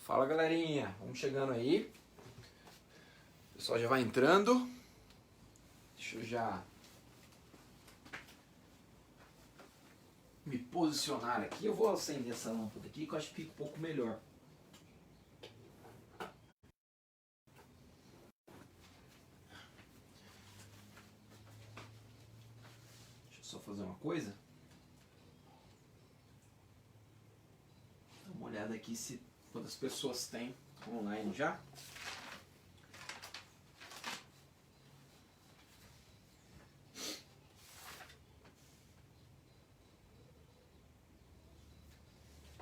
Fala galerinha, vamos chegando aí. O pessoal já vai entrando. Deixa eu já me posicionar aqui. Eu vou acender essa lâmpada aqui que eu acho que fica um pouco melhor. Deixa eu só fazer uma coisa. Dá uma olhada aqui se quantas pessoas tem online já.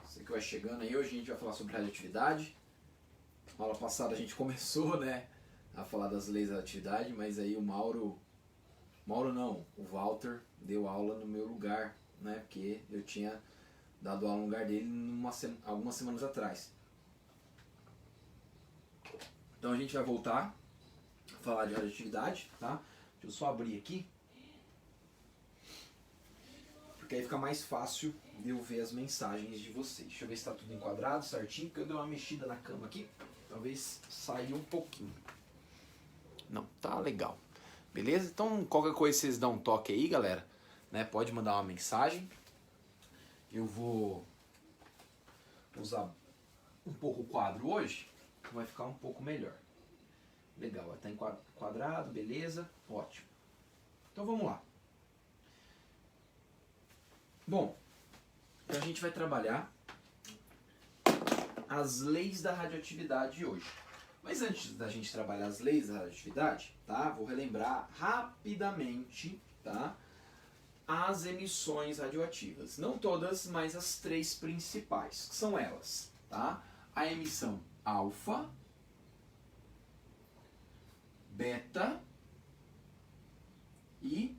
Você que vai chegando aí, hoje a gente vai falar sobre radioatividade. Na aula passada a gente começou, né, a falar das leis da radioatividade, mas aí o Mauro não, o Walter deu aula no meu lugar, né, porque eu tinha dado aula no lugar dele algumas semanas atrás. Então a gente vai voltar a falar de radioatividade, tá? Deixa eu só abrir aqui, porque aí fica mais fácil de eu ver as mensagens de vocês. Deixa eu ver se está tudo enquadrado, certinho, porque eu dei uma mexida na cama aqui, talvez saia um pouquinho. Não, tá legal. Beleza? Então qualquer coisa vocês dão um toque aí, galera, né? Pode mandar uma mensagem. Eu vou usar um pouco o quadro hoje, vai ficar um pouco melhor. Legal, vai estar enquadrado, beleza? Ótimo. Então vamos lá. Bom, então a gente vai trabalhar as leis da radioatividade hoje. Mas antes da gente trabalhar as leis da radioatividade, tá? Vou relembrar rapidamente, tá? As emissões radioativas. Não todas, mas as três principais, que são elas, tá? A emissão alfa, beta e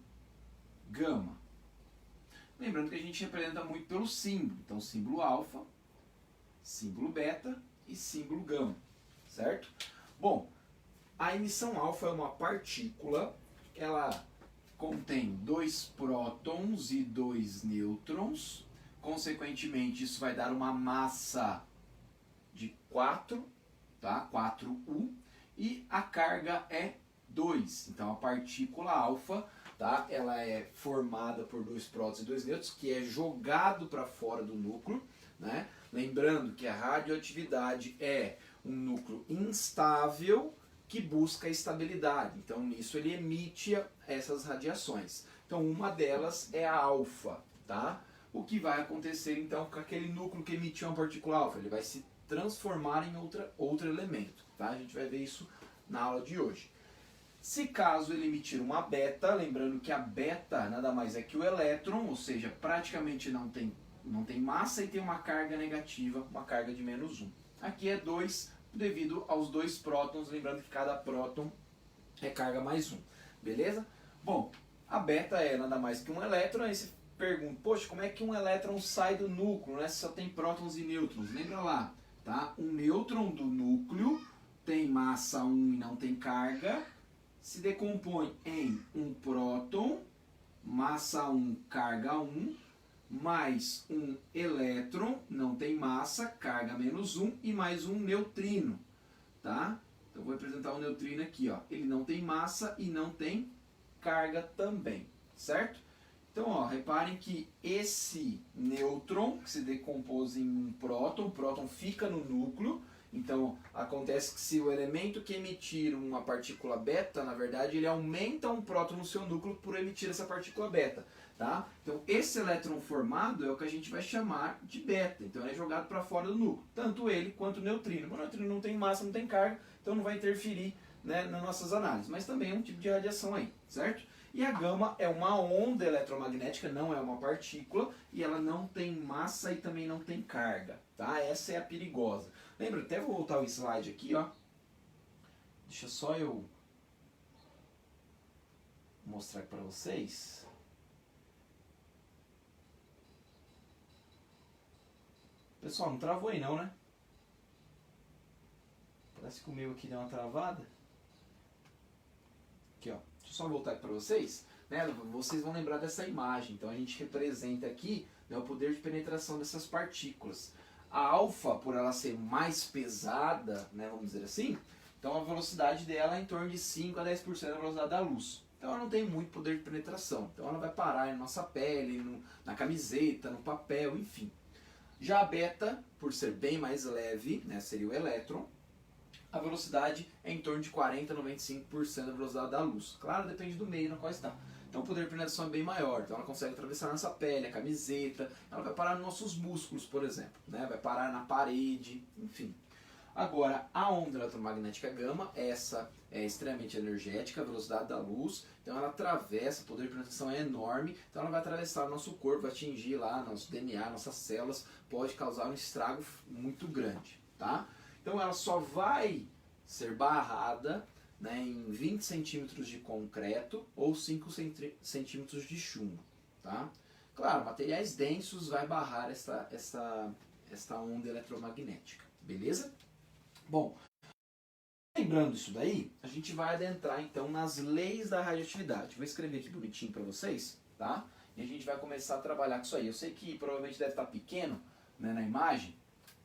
gama. Lembrando que a gente representa muito pelo símbolo. Então, símbolo alfa, símbolo beta e símbolo gama, certo? Bom, a emissão alfa é uma partícula, ela contém 2 prótons e 2 nêutrons. Consequentemente, isso vai dar uma massa de 4, tá? 4U. E a carga é 2. Então, a partícula alfa, tá? Ela é formada por 2 prótons e 2 nêutrons, que é jogado para fora do núcleo, né? Lembrando que a radioatividade é um núcleo instável que busca estabilidade. Então, nisso ele emite essas radiações. Então, uma delas é a alfa, tá? O que vai acontecer, então, com aquele núcleo que emitiu uma partícula alfa? Ele vai se transformar em outro elemento, tá? A gente vai ver isso na aula de hoje. Se caso ele emitir uma beta, lembrando que a beta nada mais é que o elétron, ou seja, praticamente não tem massa e tem uma carga negativa, uma carga de -1. Aqui é 2 devido aos 2 prótons, lembrando que cada próton é carga mais 1, beleza? Bom, a beta é nada mais que um elétron, aí você pergunta, poxa, como é que um elétron sai do núcleo, né? Se só tem prótons e nêutrons, lembra lá, tá? Um nêutron do núcleo tem massa 1 e não tem carga, se decompõe em um próton, massa 1, carga 1, mais um elétron, não tem massa, carga -1, e mais um neutrino, tá? Então vou representar o neutrino aqui, ó. Ele não tem massa e não tem carga também, certo? Então, ó, reparem que esse nêutron, que se decompôs em um próton, o próton fica no núcleo. Então, acontece que se o elemento que emitir uma partícula beta, na verdade, ele aumenta um próton no seu núcleo por emitir essa partícula beta, tá? Então, esse elétron formado é o que a gente vai chamar de beta. Então, ele é jogado para fora do núcleo, tanto ele quanto o neutrino. O neutrino não tem massa, não tem carga, então não vai interferir, né, nas nossas análises. Mas também é um tipo de radiação aí, certo? E a gama é uma onda eletromagnética, não é uma partícula, e ela não tem massa e também não tem carga, tá? Essa é a perigosa. Lembra, até vou voltar o slide aqui, ó. Deixa só eu mostrar para vocês. Pessoal, não travou aí não, né? Parece que o meu aqui deu uma travada. Aqui, ó. Deixa eu só voltar aqui para vocês. Né? Vocês vão lembrar dessa imagem. Então a gente representa aqui, né, o poder de penetração dessas partículas. A alfa, por ela ser mais pesada, né, vamos dizer assim, então a velocidade dela é em torno de 5 a 10% da velocidade da luz. Então ela não tem muito poder de penetração. Então ela vai parar na nossa pele, na camiseta, no papel, enfim. Já a beta, por ser bem mais leve, né, seria o elétron, a velocidade é em torno de 40 a 95% da velocidade da luz. Claro, depende do meio no qual está. Então o poder de penetração é bem maior. Então ela consegue atravessar a nossa pele, a camiseta, ela vai parar nos nossos músculos, por exemplo, né, vai parar na parede, enfim. Agora, a onda eletromagnética gama, essa é extremamente energética, a velocidade da luz, então ela atravessa, o poder de penetração é enorme, então ela vai atravessar o nosso corpo, vai atingir lá nosso DNA, nossas células, pode causar um estrago muito grande, tá? Então ela só vai ser barrada, né, em 20 centímetros de concreto ou 5 centímetros de chumbo, tá? Claro, materiais densos vai barrar esta onda eletromagnética, beleza? Bom, lembrando isso daí, a gente vai adentrar então nas leis da radioatividade. Vou escrever aqui bonitinho para vocês, tá? E a gente vai começar a trabalhar com isso aí. Eu sei que provavelmente deve estar pequeno, né, na imagem,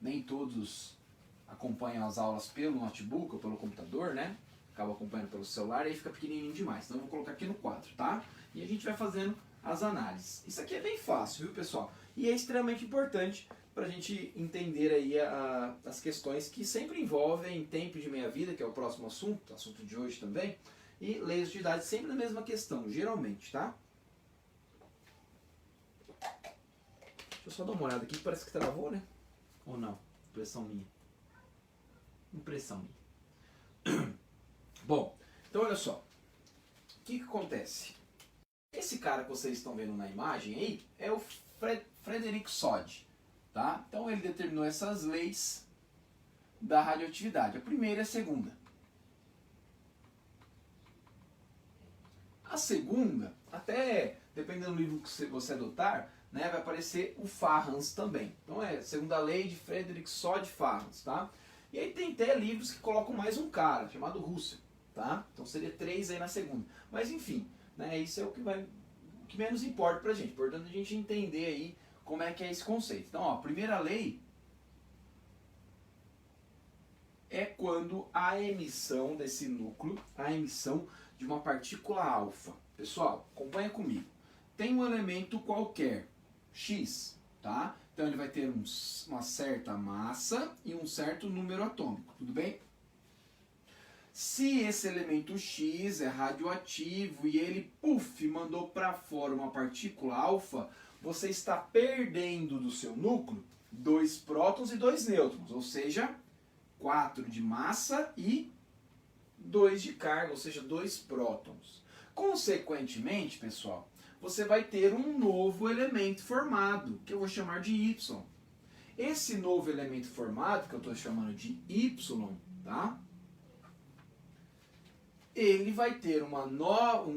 nem todos acompanham as aulas pelo notebook ou pelo computador, né? Acaba acompanhando pelo celular e aí fica pequenininho demais. Então eu vou colocar aqui no quadro, tá? E a gente vai fazendo as análises. Isso aqui é bem fácil, viu, pessoal? E é extremamente importante para a gente entender aí as questões que sempre envolvem tempo de meia-vida, que é o próximo assunto de hoje também, e leis de atividade sempre na mesma questão, geralmente, tá? Deixa eu só dar uma olhada aqui, parece que travou, né? Ou não? Impressão minha. Impressão minha. Bom, então olha só. O que acontece? Esse cara que vocês estão vendo na imagem aí é o Frederick Soddy. Tá? Então ele determinou essas leis da radioatividade, a primeira e a segunda. A segunda, até dependendo do livro que você adotar, né, vai aparecer o Farrans também. Então é a segunda lei de Frederick Soddy Farrans, tá? E aí tem até livros que colocam mais um cara, chamado Russell, tá? Então seria 3 aí na segunda. Mas enfim, né, isso é o que menos importa pra gente. Portanto, a gente entender aí como é que é esse conceito. Então, ó, a primeira lei é quando a emissão desse núcleo, a emissão de uma partícula alfa. Pessoal, acompanha comigo. Tem um elemento qualquer, X, tá? Então ele vai ter uma certa massa e um certo número atômico, tudo bem? Se esse elemento X é radioativo e ele, mandou para fora uma partícula alfa, você está perdendo do seu núcleo 2 prótons e 2 nêutrons, ou seja, 4 de massa e 2 de carga, ou seja, 2 prótons. Consequentemente, pessoal, você vai ter um novo elemento formado, que eu vou chamar de Y. Esse novo elemento formado, que eu estou chamando de Y, tá? Ele vai ter um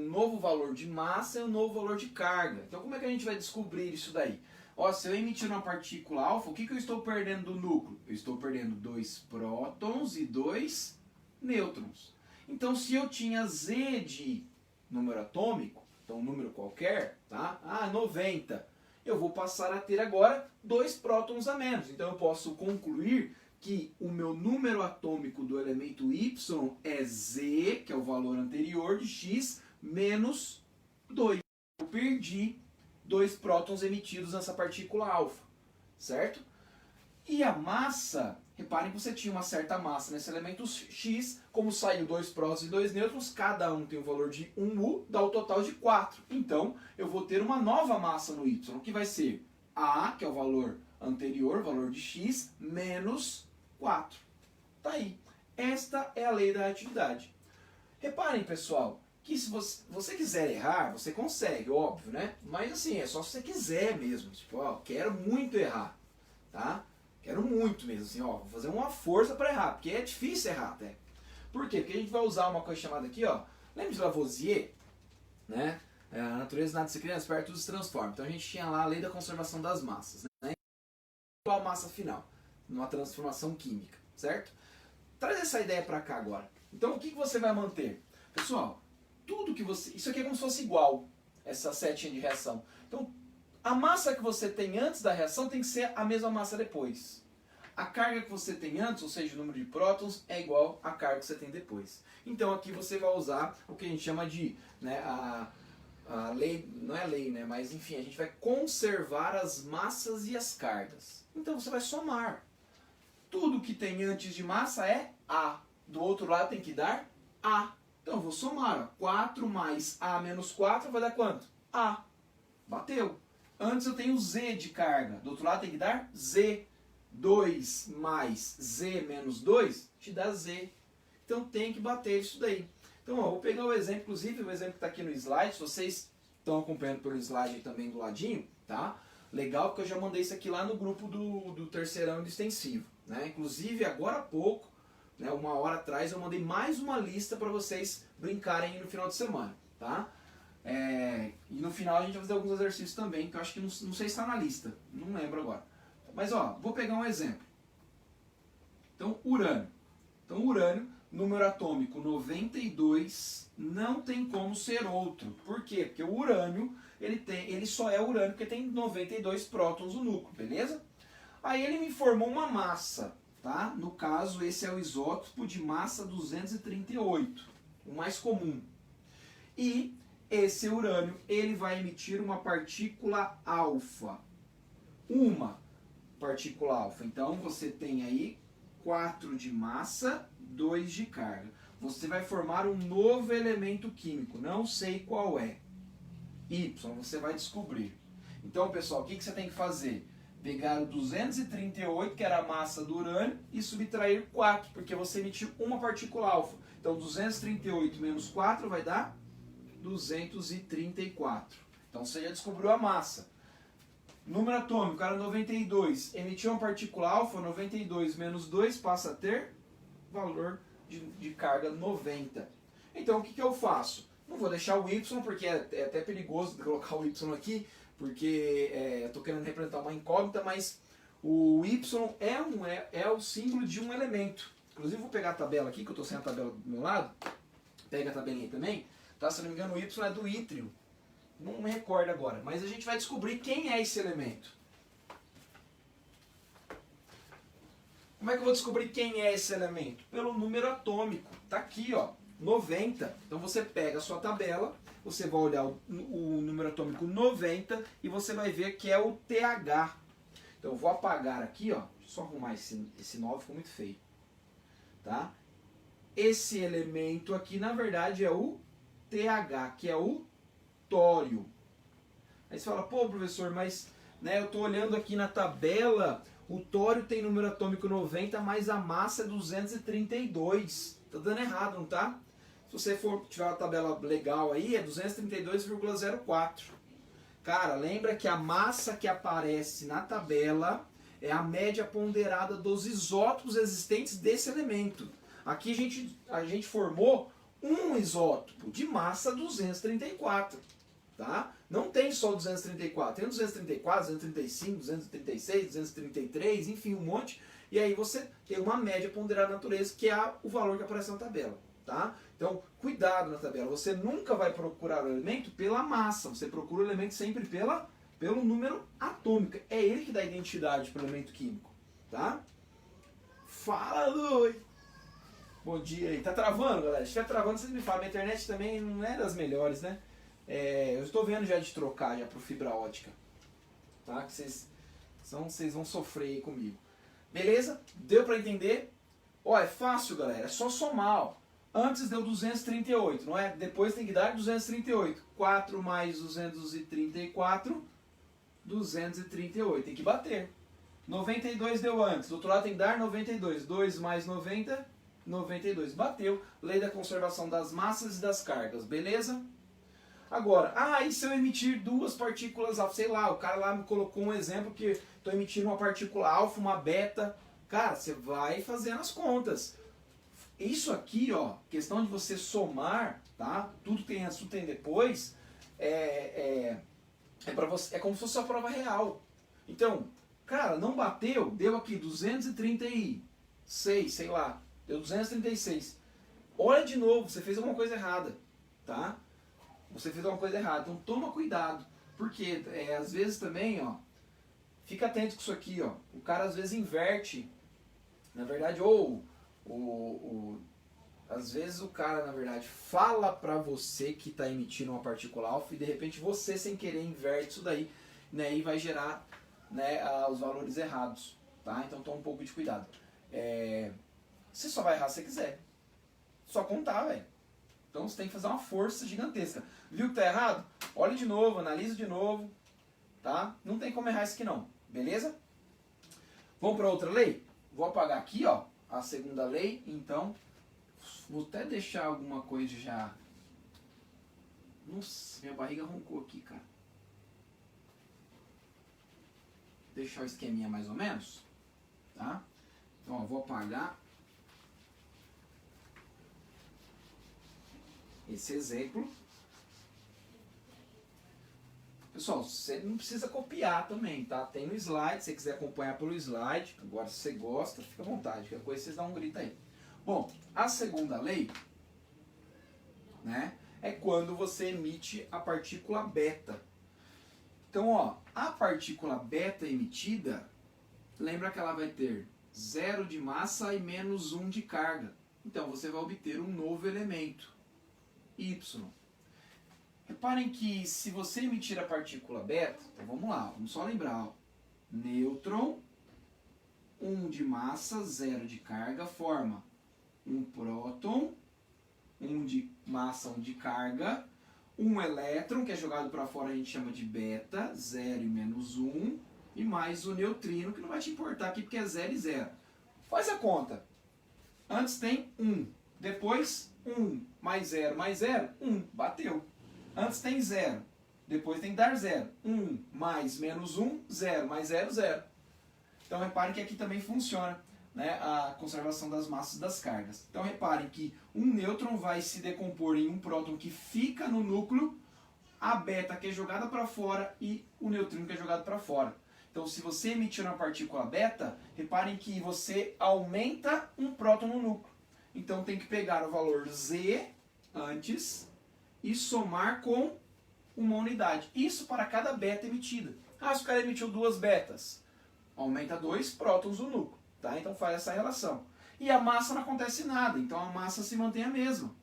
novo valor de massa e um novo valor de carga. Então como é que a gente vai descobrir isso daí? Ó, se eu emitir uma partícula alfa, o que eu estou perdendo do núcleo? Eu estou perdendo 2 prótons e 2 nêutrons. Então se eu tinha Z de número atômico, então um número qualquer, tá? 90. Eu vou passar a ter agora 2 prótons a menos. Então eu posso concluir que o meu número atômico do elemento Y é Z, que é o valor anterior de X, menos 2. Eu perdi 2 prótons emitidos nessa partícula alfa, certo? E a massa, reparem que você tinha uma certa massa nesse elemento X, como saiu 2 prótons e 2 nêutrons, cada um tem o valor de 1U, dá o total de 4. Então, eu vou ter uma nova massa no Y, que vai ser A, que é o valor anterior, o valor de X, menos 4. Tá aí. Esta é a lei da radioatividade. Reparem, pessoal, que se você quiser errar, você consegue, óbvio, né? Mas assim, é só se você quiser mesmo. Tipo, ó, quero muito errar, tá? Quero muito mesmo, assim, ó, vou fazer uma força para errar, porque é difícil errar até. Por quê? Porque a gente vai usar uma coisa chamada aqui, ó, lembra de Lavoisier, né? A natureza nada se cria, as tudo se transforma. Então a gente tinha lá a lei da conservação das massas, né? Igual a massa final, numa transformação química, certo? Traz essa ideia para cá agora. Então o que você vai manter? Pessoal, tudo que você... Isso aqui é como se fosse igual, essa setinha de reação. Então, a massa que você tem antes da reação tem que ser a mesma massa depois. A carga que você tem antes, ou seja, o número de prótons, é igual à carga que você tem depois. Então aqui você vai usar o que a gente chama de, né, a lei, não é lei, né, mas enfim, a gente vai conservar as massas e as cargas. Então você vai somar. Tudo que tem antes de massa é A. Do outro lado tem que dar A. Então eu vou somar. Ó. 4 mais A menos 4 vai dar quanto? A. Bateu. Antes eu tenho Z de carga. Do outro lado tem que dar Z. 2 mais Z menos 2 te dá Z. Então tem que bater isso daí. Então ó, vou pegar o exemplo, inclusive o exemplo que está aqui no slide. Se vocês estão acompanhando pelo slide aí também do ladinho, tá? Legal, porque eu já mandei isso aqui lá no grupo do terceirão e do extensivo. Né? Inclusive agora há pouco, né, 1 hora atrás, eu mandei mais uma lista para vocês brincarem no final de semana. Tá? E no final a gente vai fazer alguns exercícios também, que eu acho que não sei se está na lista, não lembro agora. Mas ó, vou pegar um exemplo. Então, urânio. Então, urânio, número atômico 92, não tem como ser outro. Por quê? Porque o urânio, ele só é urânio porque tem 92 prótons no núcleo, beleza? Aí ele me informou uma massa, tá? No caso, esse é o isótopo de massa 238, o mais comum. E esse urânio, ele vai emitir uma partícula alfa. Uma partícula alfa. Então, você tem aí 4 de massa, 2 de carga. Você vai formar um novo elemento químico, não sei qual é. Y, você vai descobrir. Então, pessoal, o que você tem que fazer? Pegar o 238, que era a massa do urânio, e subtrair 4, porque você emitiu uma partícula alfa. Então, 238 menos 4 vai dar 234. Então, você já descobriu a massa. Número atômico, era 92. Emitiu uma partícula alfa, 92 menos 2 passa a ter valor de carga 90. Então, o que eu faço? Não vou deixar o Y, porque é até perigoso colocar o Y aqui, porque eu estou querendo representar uma incógnita, mas o Y é o símbolo de um elemento. Inclusive, vou pegar a tabela aqui, que eu estou sem a tabela do meu lado. Pega a tabelinha também. Tá? Se não me engano, o Y é do ítrio. Não me recordo agora, mas a gente vai descobrir quem é esse elemento. Como é que eu vou descobrir quem é esse elemento? Pelo número atômico. Tá aqui, ó, 90. Então você pega a sua tabela, você vai olhar o número atômico 90 e você vai ver que é o TH. Então eu vou apagar aqui, ó, deixa eu só arrumar esse 9, ficou muito feio. Tá? Esse elemento aqui, na verdade, é o TH, que é o tório. Aí você fala, pô, professor, mas né, eu estou olhando aqui na tabela, o tório tem número atômico 90, mas a massa é 232. Tá dando errado, não tá? Se você for tiver uma tabela legal aí, é 232,04. Cara, lembra que a massa que aparece na tabela é a média ponderada dos isótopos existentes desse elemento. Aqui a gente formou um isótopo de massa 234. Tá? Não tem só o 234, tem o 234, 235, 236, 233, enfim, um monte. E aí você tem uma média ponderada da natureza, que é o valor que aparece na tabela. Tá? Então, cuidado na tabela. Você nunca vai procurar o elemento pela massa, você procura o elemento sempre pelo número atômico. É ele que dá identidade para o elemento químico. Tá? Fala, Lui! Bom dia aí. Tá travando, galera? Se estiver travando, vocês me falam. Minha internet também não é das melhores, né? Eu estou vendo já de trocar já para fibra ótica. Tá? Que vocês vão sofrer aí comigo. Beleza? Deu para entender? Ó, é fácil, galera. É só somar, ó. Antes deu 238, não é? Depois tem que dar 238. 4 mais 234, 238. Tem que bater. 92 deu antes. Do outro lado tem que dar 92. 2 mais 90, 92. Bateu. Lei da conservação das massas e das cargas. Beleza? Agora, e se eu emitir duas partículas alfa? Sei lá, o cara lá me colocou um exemplo que estou emitindo uma partícula alfa, uma beta. Cara, você vai fazendo as contas. Isso aqui, ó, questão de você somar, tá? Tudo tem antes, tudo tem depois, para você, é como se fosse a prova real. Então, cara, não bateu, deu aqui 236, sei lá, deu 236. Olha de novo, você fez alguma coisa errada, tá? Você fez alguma coisa errada, então toma cuidado, porque às vezes também, ó, fica atento com isso aqui, ó. O cara às vezes inverte Na verdade, às vezes o cara, na verdade, fala pra você que está emitindo uma partícula alfa e de repente você, sem querer, inverte isso daí, né, e vai gerar, né, os valores errados, tá? Então toma um pouco de cuidado. Você só vai errar se você quiser. Só contar, velho. Então você tem que fazer uma força gigantesca. Viu que tá errado? Olha de novo, analisa de novo, tá? Não tem como errar isso aqui não, beleza? Vamos para outra lei? Vou apagar aqui, ó, a segunda lei, então vou até deixar alguma coisa já. Nossa, minha barriga roncou aqui, cara. Deixar o esqueminha mais ou menos, tá? Então, ó, vou apagar esse exemplo. Pessoal, você não precisa copiar também, tá? Tem no slide, se você quiser acompanhar pelo slide. Agora, se você gosta, fica à vontade. Qualquer coisa, vocês dão um grito aí. Bom, a segunda lei, né, é quando você emite a partícula beta. Então, ó, a partícula beta emitida, lembra que ela vai ter 0 de massa e menos 1 de carga. Então, você vai obter um novo elemento, Y. Reparem que se você emitir a partícula beta, então vamos lá, vamos só lembrar, ó, nêutron, 1 de massa, 0 de carga, forma um próton, 1 de massa, 1 de carga, um elétron, que é jogado para fora, a gente chama de beta, 0 e menos 1, e mais o neutrino, que não vai te importar aqui porque é 0 e 0. Faz a conta. Antes tem 1, depois 1 mais 0 mais 0, 1, bateu. Antes tem 0, depois tem que dar 0. 1 mais menos 1, 0 mais 0, 0. Então reparem que aqui também funciona, né, a conservação das massas e das cargas. Então reparem que um nêutron vai se decompor em um próton que fica no núcleo, a beta que é jogada para fora e o neutrino que é jogado para fora. Então se você emitir uma partícula beta, reparem que você aumenta um próton no núcleo. Então tem que pegar o valor Z antes e somar com uma unidade. Isso para cada beta emitida. Ah, se o cara emitiu 2 betas, aumenta 2 prótons no núcleo. Tá? Então faz essa relação. E a massa não acontece nada, então a massa se mantém a mesma.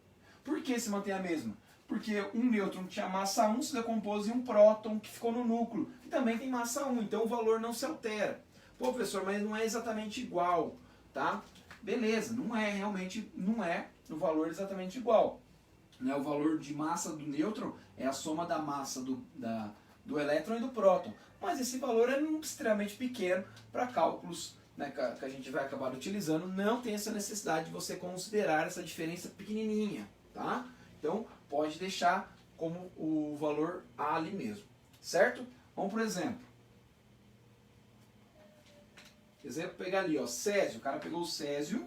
Por que se mantém a mesma? Porque um nêutron que tinha massa 1 se decompôs em um próton que ficou no núcleo, e também tem massa 1, então o valor não se altera. Pô, professor, mas não é exatamente igual, tá? Beleza, não é, realmente não é o valor exatamente igual. Né? O valor de massa do nêutron é a soma da massa do elétron e do próton. Mas esse valor é extremamente pequeno para cálculos, né, que a gente vai acabar utilizando. Não tem essa necessidade de você considerar essa diferença pequenininha. Tá? Então pode deixar como o valor A ali mesmo. Certo? Vamos por exemplo. Exemplo, pegar ali, ó, Césio. O cara pegou o Césio,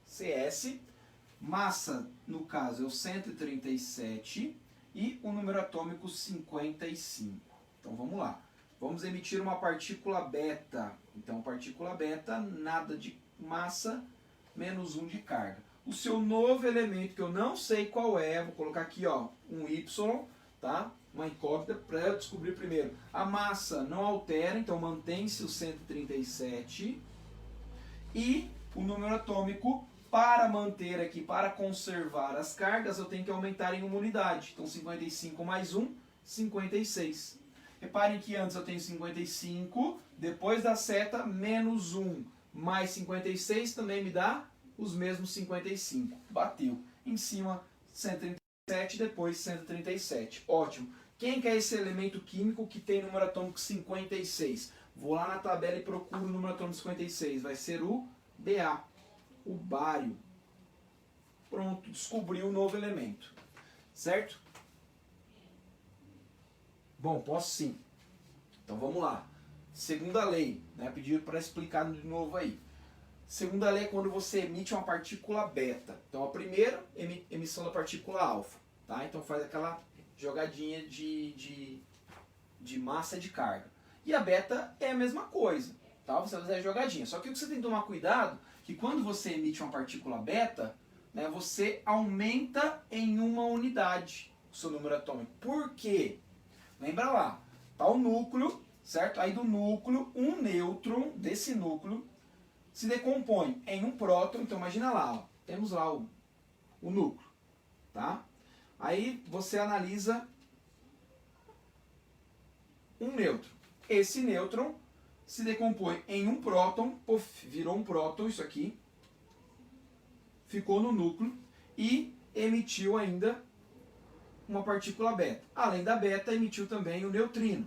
CS. Massa, no caso, é o 137 e o número atômico 55. Então vamos lá. Vamos emitir uma partícula beta. Então partícula beta, nada de massa, menos 1 de carga. O seu novo elemento, que eu não sei qual é, vou colocar aqui, ó, um Y, tá? Uma incógnita para eu descobrir primeiro. A massa não altera, então mantém-se o 137. E o número atômico, para manter aqui, para conservar as cargas, eu tenho que aumentar em uma unidade. Então 55 mais 1, 56. Reparem que antes eu tenho 55, depois da seta, menos 1 mais 56 também me dá os mesmos 55. Bateu. Em cima 137, depois 137. Ótimo. Quem que é esse elemento químico que tem número atômico 56? Vou lá na tabela e procuro o número atômico 56. Vai ser o Ba, o bário. Pronto, descobri um novo elemento. Certo? Bom, posso sim. Então vamos lá. Segunda lei, né? Pedido para explicar de novo aí. Segunda lei é quando você emite uma partícula beta. Então a primeira emissão da partícula alfa. Tá? Então faz aquela jogadinha de massa e de carga. E a beta é a mesma coisa. Tá? Você vai fazer a jogadinha. Só que o que você tem que tomar cuidado que quando você emite uma partícula beta, né, você aumenta em uma unidade o seu número atômico. Por quê? Lembra lá, tá o núcleo, certo? Aí do núcleo, um nêutron desse núcleo se decompõe em um próton. Então imagina lá, ó, temos lá o núcleo, tá? Aí você analisa um nêutron. Esse nêutron se decompõe em um próton, virou um próton isso aqui, ficou no núcleo e emitiu ainda uma partícula beta. Além da beta, emitiu também o neutrino,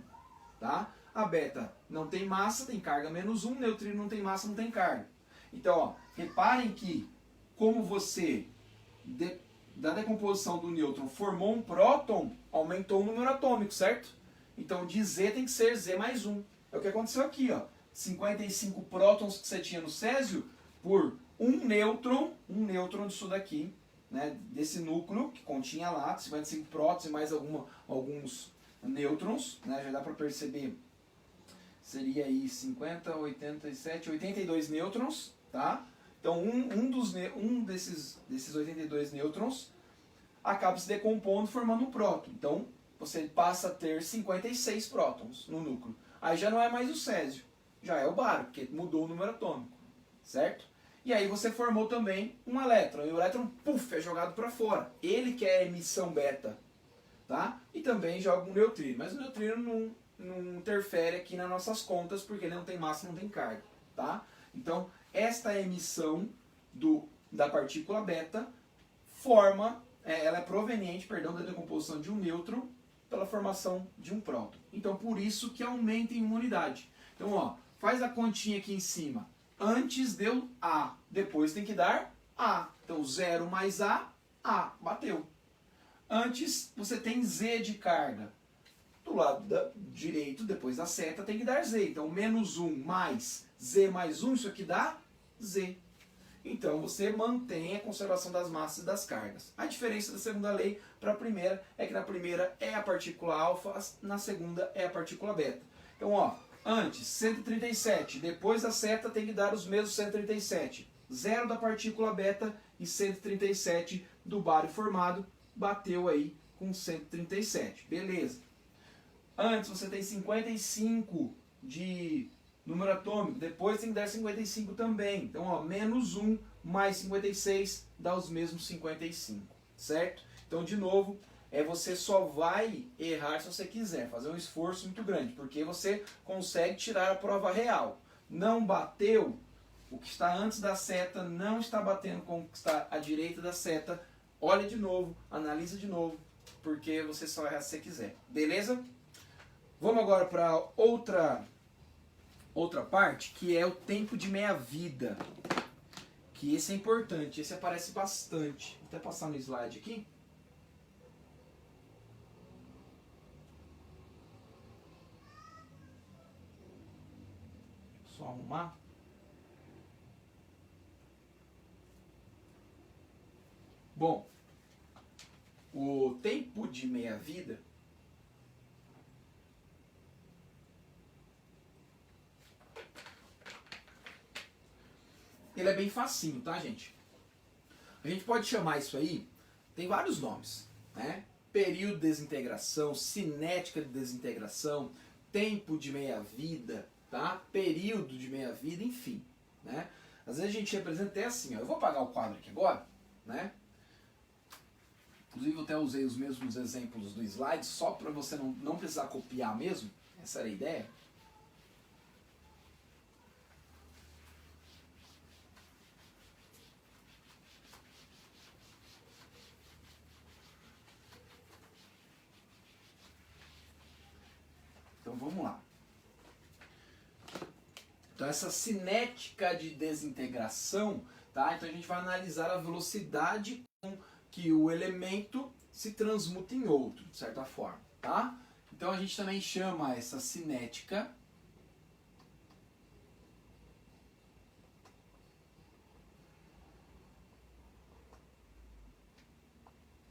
tá? A beta não tem massa, tem carga -1, o neutrino não tem massa, não tem carga. Então, ó, reparem que como você, da decomposição do nêutron, formou um próton, aumentou o número atômico, certo? Então, de Z tem que ser Z mais 1. É o que aconteceu aqui, ó. 55 prótons que você tinha no césio por um nêutron disso daqui, né, desse núcleo que continha lá, 55 prótons e mais alguns nêutrons, né, já dá para perceber, seria aí 50, 87, 82 nêutrons, tá? Então um desses 82 nêutrons acaba se decompondo formando um próton. Então você passa a ter 56 prótons no núcleo. Aí já não é mais o césio, já é o bário, porque mudou o número atômico, certo? E aí você formou também um elétron, e o elétron, puf, é jogado para fora. Ele que é a emissão beta, tá? E também joga um neutrino, mas o neutrino não interfere aqui nas nossas contas, porque ele não tem massa, não tem carga, tá? Então, esta emissão da partícula beta ela é proveniente, perdão, da decomposição de um nêutron pela formação de um próton. Então, por isso que aumenta em imunidade. Então, ó, faz a continha aqui em cima. Antes deu A, depois tem que dar A. Então 0 mais A, bateu. Antes você tem Z de carga. Do lado direito, depois da seta, tem que dar Z. Então -1 mais Z mais 1, isso aqui dá Z. Então você mantém a conservação das massas e das cargas. A diferença da segunda lei para a primeira é que na primeira é a partícula alfa, na segunda é a partícula beta. Então, ó, antes 137, depois da seta tem que dar os mesmos 137. 0 da partícula beta e 137 do bário formado, bateu aí com 137. Beleza. Antes você tem 55 de número atômico, depois tem que dar 55 também. Então, ó, -1 mais 56 dá os mesmos 55, certo? Então, de novo, você só vai errar se você quiser, fazer um esforço muito grande, porque você consegue tirar a prova real. Não bateu, o que está antes da seta não está batendo com o que está à direita da seta, olha de novo, analisa de novo, porque você só erra se você quiser. Beleza? Vamos agora para outra parte, que é o tempo de meia-vida. Que esse é importante, esse aparece bastante. Vou até passar no slide aqui. Só arrumar. Bom, o tempo de meia-vida ele é bem facinho, tá, gente? A gente pode chamar isso aí, tem vários nomes, né? Período de desintegração, cinética de desintegração, tempo de meia-vida, tá? Período de meia-vida, enfim, né? Às vezes a gente representa até assim, ó. Eu vou apagar o quadro aqui agora, né? Inclusive eu até usei os mesmos exemplos do slide, só para você não precisar copiar mesmo, essa era a ideia. Então vamos lá. Então essa cinética de desintegração, tá? Então a gente vai analisar a velocidade com que o elemento se transmuta em outro, de certa forma, tá? Então a gente também chama essa cinética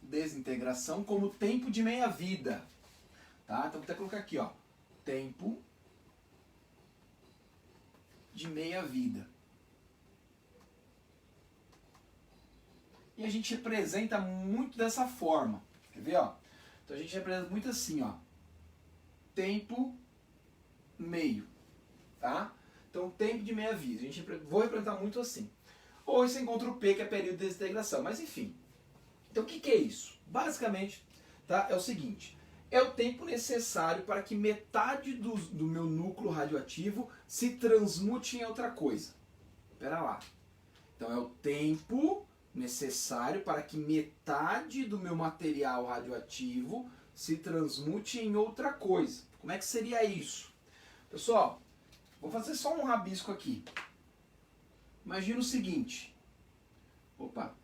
desintegração como tempo de meia-vida, tá? Então vou até colocar aqui, ó, tempo de meia-vida. E a gente representa muito dessa forma. Quer ver, ó? Então a gente representa muito assim, ó. Tempo meio, tá? Então, tempo de meia-vida. Vou representar muito assim. Ou você encontra o P, que é período de desintegração. Mas enfim. Então, o que é isso? Basicamente, tá, é o seguinte. É o tempo necessário para que metade do meu núcleo radioativo se transmute em outra coisa. Espera lá. Então, é o tempo necessário para que metade do meu material radioativo se transmute em outra coisa. Como é que seria isso? Pessoal, vou fazer só um rabisco aqui. Imagina o seguinte. Opa.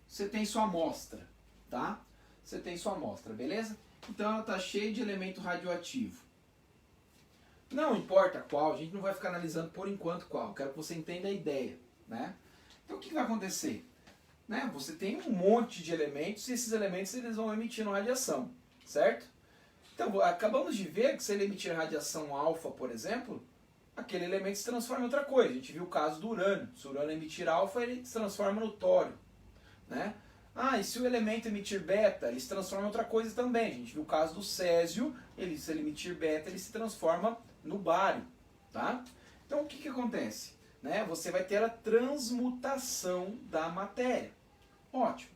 Você tem sua amostra, tá? Você tem sua amostra, beleza? Então ela está cheia de elemento radioativo. Não importa qual, a gente não vai ficar analisando por enquanto qual. Eu quero que você entenda a ideia, né? Então o que vai acontecer? Né? Você tem um monte de elementos e esses elementos eles vão emitindo radiação, certo? Então acabamos de ver que se ele emitir radiação alfa, por exemplo, aquele elemento se transforma em outra coisa. A gente viu o caso do urânio. Se o urânio emitir alfa, ele se transforma no tório. Né? Ah, e se o elemento emitir beta, ele se transforma em outra coisa também. A gente viu o caso do césio, se ele emitir beta, ele se transforma no bário. Tá? Então o que acontece? Né? Você vai ter a transmutação da matéria. Ótimo.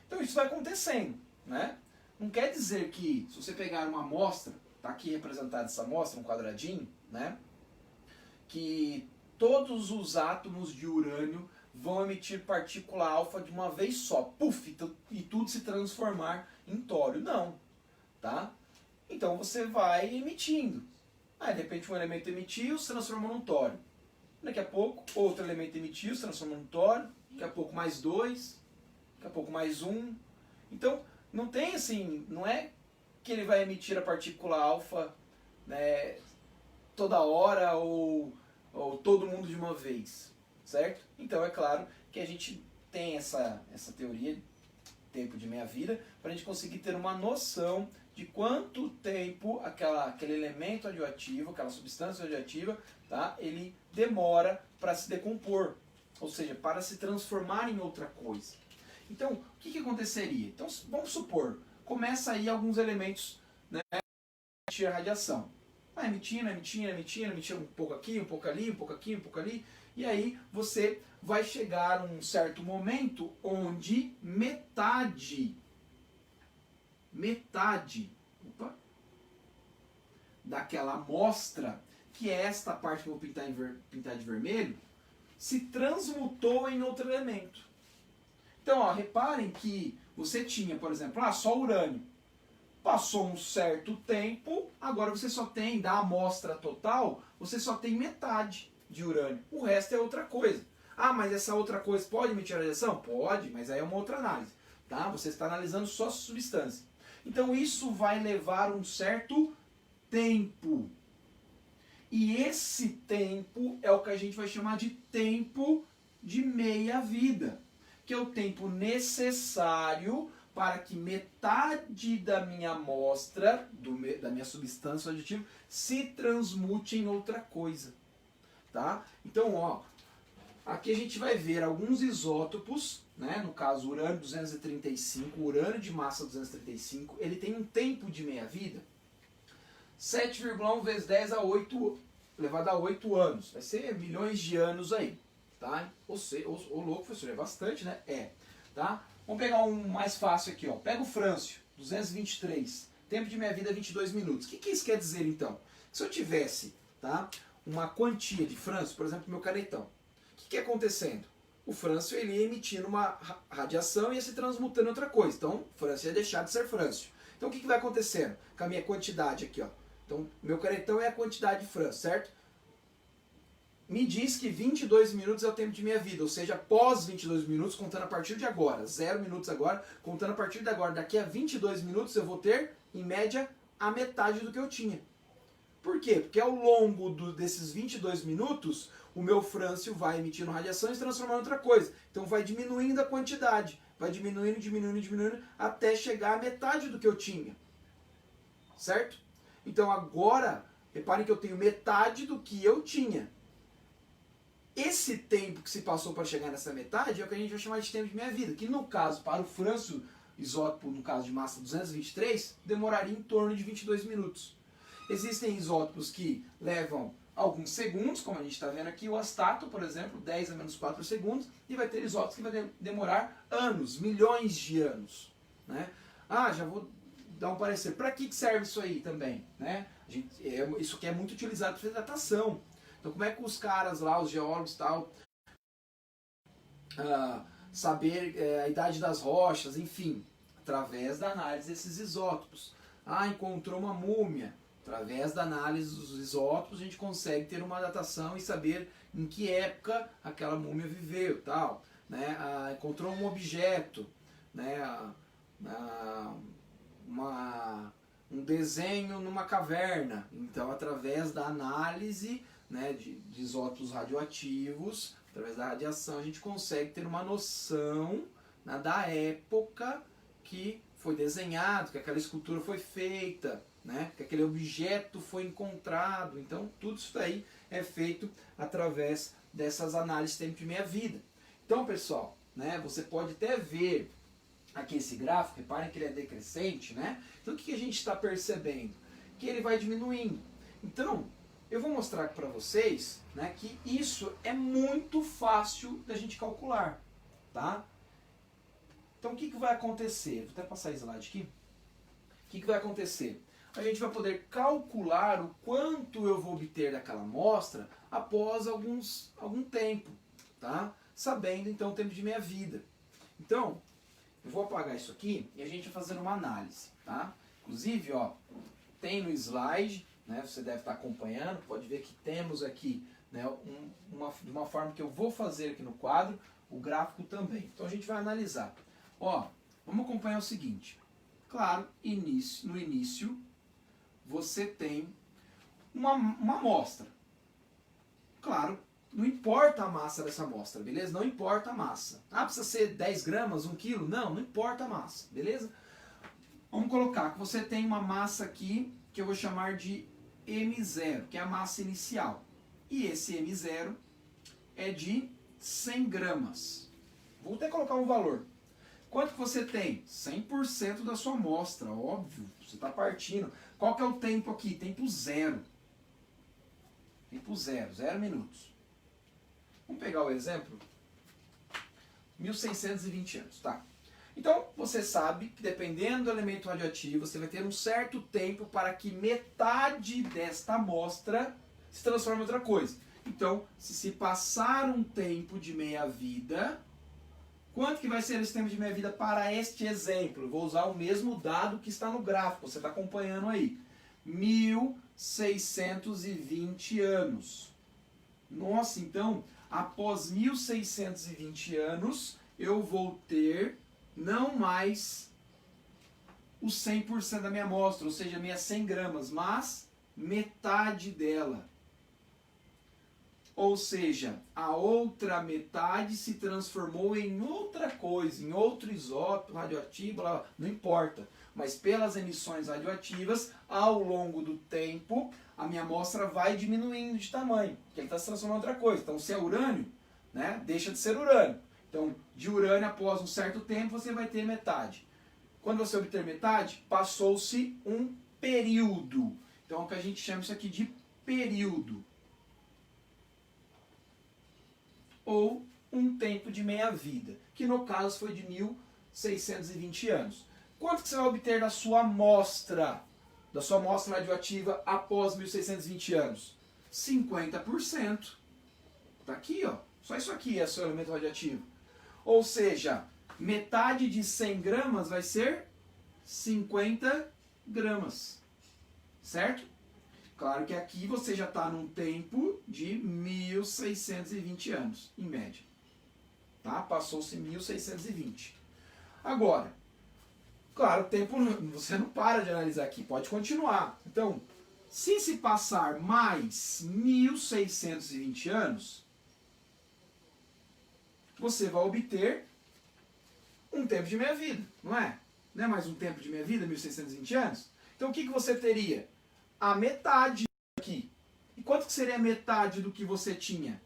Então isso vai acontecendo. Né? Não quer dizer que, se você pegar uma amostra, está aqui representada essa amostra, um quadradinho, né? Que todos os átomos de urânio vão emitir partícula alfa de uma vez só, puf, e tudo se transformar em tório. Não, tá? Então você vai emitindo. Aí de repente um elemento emitiu, se transformou num tório. Daqui a pouco outro elemento emitiu, se transformou num tório. Daqui a pouco mais dois, daqui a pouco mais um. Então não tem assim, não é que ele vai emitir a partícula alfa, né, toda hora ou todo mundo de uma vez. Certo? Então é claro que a gente tem essa teoria, tempo de meia-vida, para a gente conseguir ter uma noção de quanto tempo aquele elemento radioativo, aquela substância radioativa, tá, ele demora para se decompor, ou seja, para se transformar em outra coisa. Então, o que aconteceria? Então, vamos supor, começa aí alguns elementos, né, a emitir radiação. Emitindo um pouco aqui, um pouco ali, um pouco aqui, um pouco ali. E aí você vai chegar a um certo momento onde metade daquela amostra, que é esta parte que eu vou pintar de vermelho, se transmutou em outro elemento. Então, ó, reparem que você tinha, por exemplo, só urânio. Passou um certo tempo, agora você só tem, da amostra total, você só tem metade de urânio. O resto é outra coisa. Ah, mas essa outra coisa pode emitir radiação? Pode, mas aí é uma outra análise. Tá? Você está analisando só a substância. Então isso vai levar um certo tempo. E esse tempo é o que a gente vai chamar de tempo de meia-vida, que é o tempo necessário para que metade da minha amostra, da minha substância radioativa, se transmute em outra coisa. Tá? Então, ó, aqui a gente vai ver alguns isótopos, né? No caso, urânio 235, urânio de massa 235, ele tem um tempo de meia-vida 7,1 vezes 10 a 8, elevado a 8 anos. Vai ser milhões de anos aí. Tá? O louco, professor, é bastante, né? É. Tá? Vamos pegar um mais fácil aqui, ó. Pega o frâncio, 223. Tempo de meia-vida 22 minutos. O que isso quer dizer, então? Se eu tivesse, tá, uma quantia de frâncio, por exemplo, meu canetão, o que ia acontecendo? O frâncio ele ia emitindo uma radiação e ia se transmutando em outra coisa. Então, o frâncio ia deixar de ser frâncio. Então, o que vai acontecendo com a minha quantidade aqui, ó? Então, meu canetão é a quantidade de frâncio, certo? Me diz que 22 minutos é o tempo de minha vida, ou seja, após 22 minutos, contando a partir de agora, 0 minutos agora, contando a partir de agora, daqui a 22 minutos eu vou ter, em média, a metade do que eu tinha. Por quê? Porque ao longo desses 22 minutos, o meu frâncio vai emitindo radiação e se transformando em outra coisa. Então vai diminuindo a quantidade, vai diminuindo, até chegar à metade do que eu tinha. Certo? Então agora, reparem que eu tenho metade do que eu tinha. Esse tempo que se passou para chegar nessa metade é o que a gente vai chamar de tempo de meia-vida, que no caso, para o frâncio isótopo, no caso de massa 223, demoraria em torno de 22 minutos. Existem isótopos que levam alguns segundos, como a gente está vendo aqui, o astato, por exemplo, 10 a menos 4 segundos, e vai ter isótopos que vai demorar anos, milhões de anos. Né? Ah, já vou dar um parecer. Para que serve isso aí também? Né? Isso aqui é muito utilizado para datação. Então, como é que os caras lá, os geólogos e tal, saber a idade das rochas, enfim, através da análise desses isótopos. Ah, encontrou uma múmia. Através da análise dos isótopos a gente consegue ter uma datação e saber em que época aquela múmia viveu, tal. Né? Encontrou um objeto, né? Um desenho numa caverna. Então, através da análise, né, de isótopos radioativos, através da radiação, a gente consegue ter uma noção, né, da época que foi desenhado, que aquela escultura foi feita, né, que aquele objeto foi encontrado. Então, tudo isso daí é feito através dessas análises de tempo de meia-vida. Então, pessoal, né, você pode até ver aqui esse gráfico, reparem que ele é decrescente, né? Então, o que a gente está percebendo? Que ele vai diminuindo. Então, eu vou mostrar aqui para vocês, né, que isso é muito fácil da gente calcular, tá? Então, o que vai acontecer? Vou até passar slide aqui. O que vai acontecer? A gente vai poder calcular o quanto eu vou obter daquela amostra após algum tempo, tá? Sabendo, então, o tempo de meia-vida. Então, eu vou apagar isso aqui e a gente vai fazer uma análise, tá? Inclusive, ó, tem no slide, né, você deve estar acompanhando, pode ver que temos aqui, né, de uma forma que eu vou fazer aqui no quadro, o gráfico também. Então a gente vai analisar. Ó, vamos acompanhar o seguinte. Claro, no início, você tem uma amostra. Claro, não importa a massa dessa amostra, beleza? Não importa a massa. Ah, precisa ser 10 gramas, 1 quilo? Não importa a massa, beleza? Vamos colocar que você tem uma massa aqui que eu vou chamar de M0, que é a massa inicial. E esse M0 é de 100 gramas. Vou até colocar um valor. Quanto que você tem? 100% da sua amostra, óbvio. Você está partindo. Qual que é o tempo aqui? Tempo zero. Tempo zero, 0 minutos. Vamos pegar o exemplo? 1620 anos, tá? Então, você sabe que dependendo do elemento radioativo, você vai ter um certo tempo para que metade desta amostra se transforme em outra coisa. Então, se passar um tempo de meia-vida, quanto que vai ser esse tempo de meia-vida para este exemplo? Eu vou usar o mesmo dado que está no gráfico, você está acompanhando aí. 1620 anos. Nossa, então, após 1620 anos, eu vou ter não mais os 100% da minha amostra, ou seja, minhas 100 gramas, mas metade dela. Ou seja, a outra metade se transformou em outra coisa, em outro isótopo radioativo, não importa. Mas pelas emissões radioativas, ao longo do tempo, a minha amostra vai diminuindo de tamanho, porque ele está se transformando em outra coisa. Então, se é urânio, né, deixa de ser urânio. Então, de urânio, após um certo tempo, você vai ter metade. Quando você obter metade, passou-se um período. Então, o que a gente chama isso aqui de período. Ou um tempo de meia-vida, que no caso foi de 1620 anos. Quanto que você vai obter da sua amostra radioativa após 1620 anos? 50%. Está aqui, ó. Só isso aqui é seu elemento radioativo. Ou seja, metade de 100 gramas vai ser 50 gramas. Certo? Claro que aqui você já está num tempo de 1620 anos, em média. Tá? Passou-se 1620. Agora, claro, o tempo você não para de analisar aqui, pode continuar. Então, se passar mais 1620 anos, você vai obter um tempo de meia-vida, não é? Não é mais um tempo de meia-vida, 1620 anos? Então, o que você teria? A metade aqui. E quanto que seria a metade do que você tinha?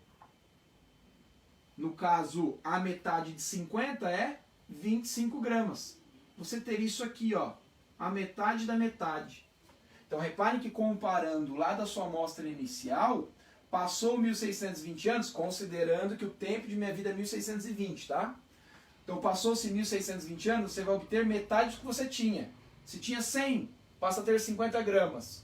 No caso, a metade de 50 é 25 gramas. você teria isso aqui, ó, a metade da metade. Então reparem que comparando lá da sua amostra inicial, passou 1620 anos, considerando que o tempo de minha vida é 1620, tá? Então passou-se 1620 anos, você vai obter metade do que você tinha. Se tinha 100, passa a ter 50 gramas.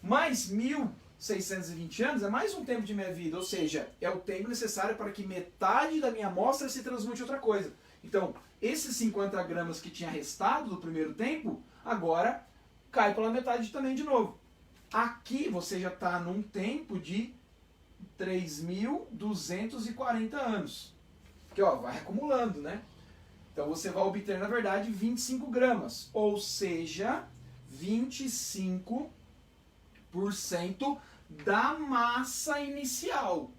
Mais 1620 anos é mais um tempo de minha vida, ou seja, é o tempo necessário para que metade da minha amostra se transmute em outra coisa. Então, esses 50 gramas que tinha restado do primeiro tempo, agora cai pela metade também de novo. Aqui você já está num tempo de 3.240 anos. Que ó, vai acumulando, né? Então você vai obter, na verdade, 25 gramas. Ou seja, 25% da massa inicial.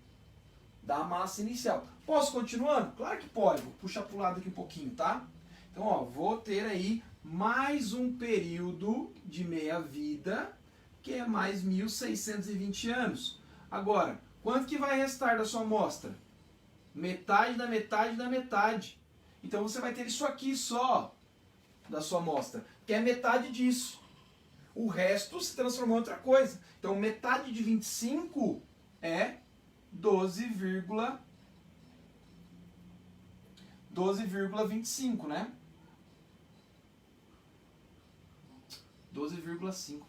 Da massa inicial. Posso continuando? Claro que pode. Vou puxar para o lado aqui um pouquinho, tá? Então, ó, vou ter aí mais um período de meia-vida, que é mais 1620 anos. Agora, quanto que vai restar da sua amostra? Metade da metade da metade. Então você vai ter isso aqui só da sua amostra, que é metade disso. O resto se transformou em outra coisa. Então metade de 25 é 12,25, né? 12,5.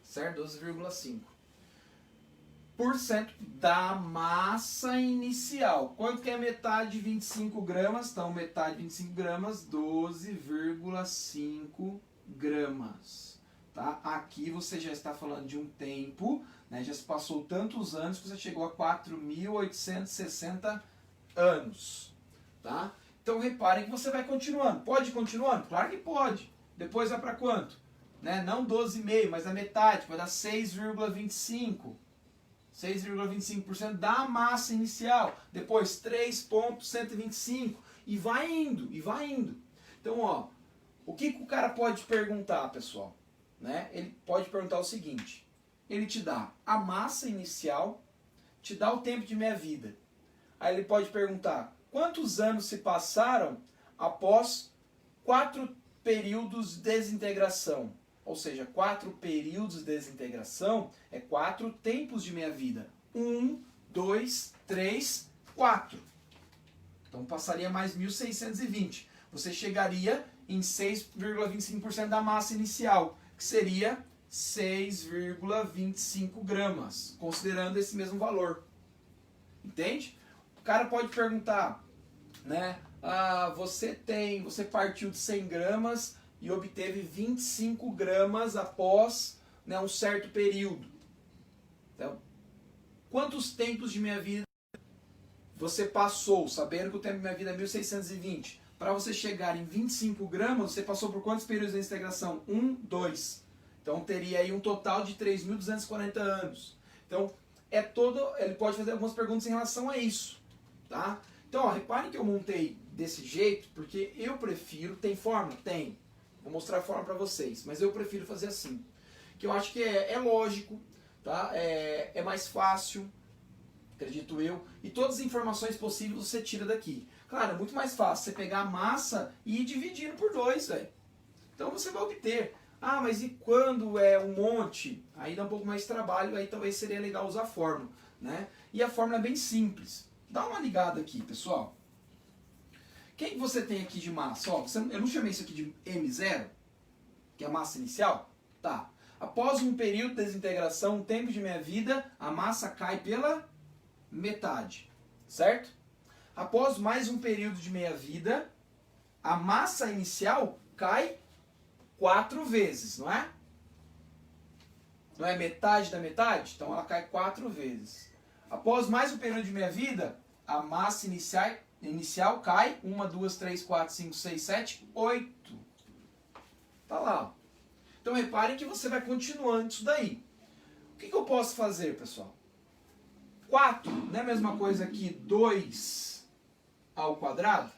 Certo? 12,5% da massa inicial. Quanto que é metade de 25 gramas? Então, metade de 25 gramas, 12,5 gramas. Tá? Aqui você já está falando de um tempo, né? Já se passou tantos anos que você chegou a 4.860 anos. Tá? Então, reparem que você vai continuando. Pode ir continuando? Claro que pode. Depois vai para quanto? Né? Não 12,5, mas a metade, vai dar 6,25%. 6,25% da massa inicial. Depois 3,125. E vai indo, e vai indo. Então, ó, o que o cara pode perguntar, pessoal? Né? Ele pode perguntar o seguinte. Ele te dá a massa inicial, te dá o tempo de meia-vida. Aí ele pode perguntar, quantos anos se passaram após 4 períodos de desintegração? Ou seja, 4 períodos de desintegração é 4 tempos de meia-vida. 1, 2, 3, 4. Então passaria mais 1620. Você chegaria em 6,25% da massa inicial, que seria 6,25 gramas, considerando esse mesmo valor. Entende? O cara pode perguntar, né? Você partiu de 100 gramas e obteve 25 gramas após, né, um certo período. Então, quantos tempos de minha vida você passou, sabendo que o tempo de minha vida é 1620, para você chegar em 25 gramas, você passou por quantos períodos de integração? 1, 2. Então teria aí um total de 3.240 anos. Então, ele pode fazer algumas perguntas em relação a isso. Tá? Então, ó, reparem que eu montei desse jeito, porque eu prefiro... Tem fórmula? Tem. Vou mostrar a forma para vocês, mas eu prefiro fazer assim. Que eu acho que é lógico, tá? É mais fácil, acredito eu. E todas as informações possíveis você tira daqui. Claro, é muito mais fácil você pegar a massa e ir dividindo por 2, velho. Então você vai obter. Ah, mas e quando é um monte? Aí dá um pouco mais de trabalho, aí talvez seria legal usar a fórmula, né? E a fórmula é bem simples. Dá uma ligada aqui, pessoal. Quem que você tem aqui de massa? Ó, eu não chamei isso aqui de M0, que é a massa inicial? Tá. Após um período de desintegração, um tempo de meia-vida, a massa cai pela metade. Certo? Após mais um período de meia-vida, a massa inicial cai 4 vezes, não é? Não é metade da metade? Então ela cai 4 vezes. Após mais um período de meia-vida, a massa inicial cai 1, 2, 3, 4, 5, 6, 7, 8. Tá lá. Então reparem que você vai continuando isso daí. O que eu posso fazer, pessoal? 4 não é a mesma coisa que 2 ao quadrado?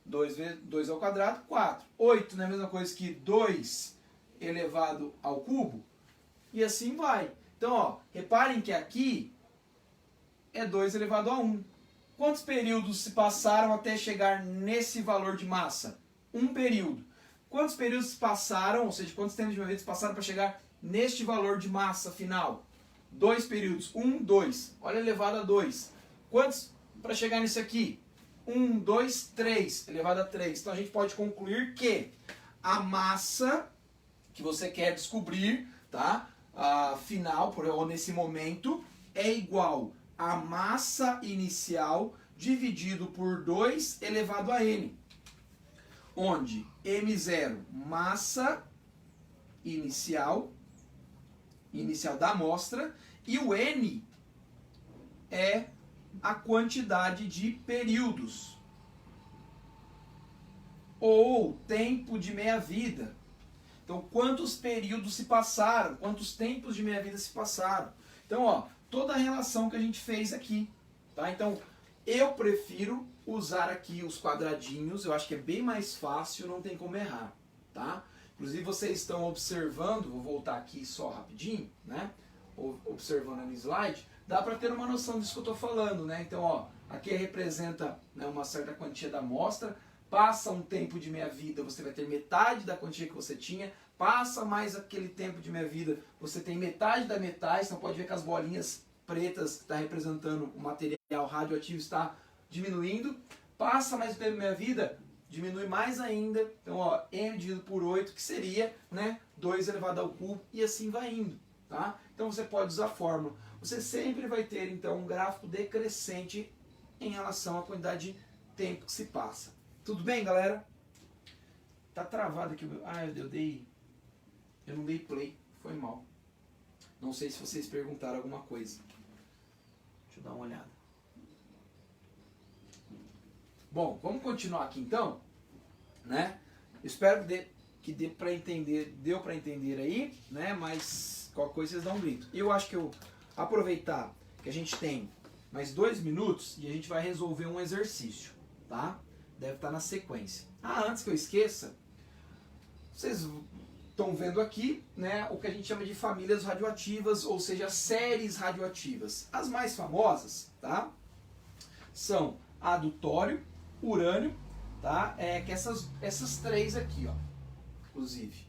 2 ao quadrado, 4. 8 não é a mesma coisa que 2 elevado ao cubo? E assim vai. Então, ó, reparem que aqui é 2 elevado a 1. Quantos períodos se passaram até chegar nesse valor de massa? Um período. Quantos períodos se passaram, ou seja, quantos tempos de meia-vida se passaram para chegar neste valor de massa final? 2 períodos. 1, 2. Olha elevado a 2. Quantos para chegar nisso aqui? 1, 2, 3. Elevado a 3. Então a gente pode concluir que a massa que você quer descobrir, tá? Final, ou nesse momento, é igual a massa inicial dividido por 2 elevado a n. Onde M0, massa inicial da amostra, e o n é a quantidade de períodos, ou tempo de meia-vida. Então, quantos períodos se passaram, quantos tempos de meia-vida se passaram. Então, ó, toda a relação que a gente fez aqui, tá? Então, eu prefiro usar aqui os quadradinhos, eu acho que é bem mais fácil, não tem como errar, tá? Inclusive, vocês estão observando, vou voltar aqui só rapidinho, né? Observando no slide, dá para ter uma noção disso que eu estou falando, né? Então, ó, aqui representa, né, uma certa quantia da amostra, passa um tempo de meia-vida, você vai ter metade da quantia que você tinha, passa mais aquele tempo de meia-vida, você tem metade da metade, então pode ver que as bolinhas pretas que está representando o material radioativo está diminuindo, passa mais o tempo de meia-vida, diminui mais ainda, então ó, m dividido por 8, que seria, né, 2 elevado ao cubo, e assim vai indo, tá? Então você pode usar a fórmula. Você sempre vai ter, então, um gráfico decrescente em relação à quantidade de tempo que se passa. Tudo bem, galera? Tá travado aqui. Eu não dei play. Foi mal. Não sei se vocês perguntaram alguma coisa. Deixa eu dar uma olhada. Bom, vamos continuar aqui então, né? Espero que dê para entender, deu para entender aí, né? Mas qualquer coisa vocês dão um grito. Eu acho que eu aproveitar que a gente tem mais 2 minutos e a gente vai resolver um exercício, tá? Deve estar na sequência. Antes que eu esqueça, vocês estão vendo aqui, né, o que a gente chama de famílias radioativas, ou seja, séries radioativas. As mais famosas, tá, são a do tório, urânio, tá, que essas 3 aqui, ó, inclusive.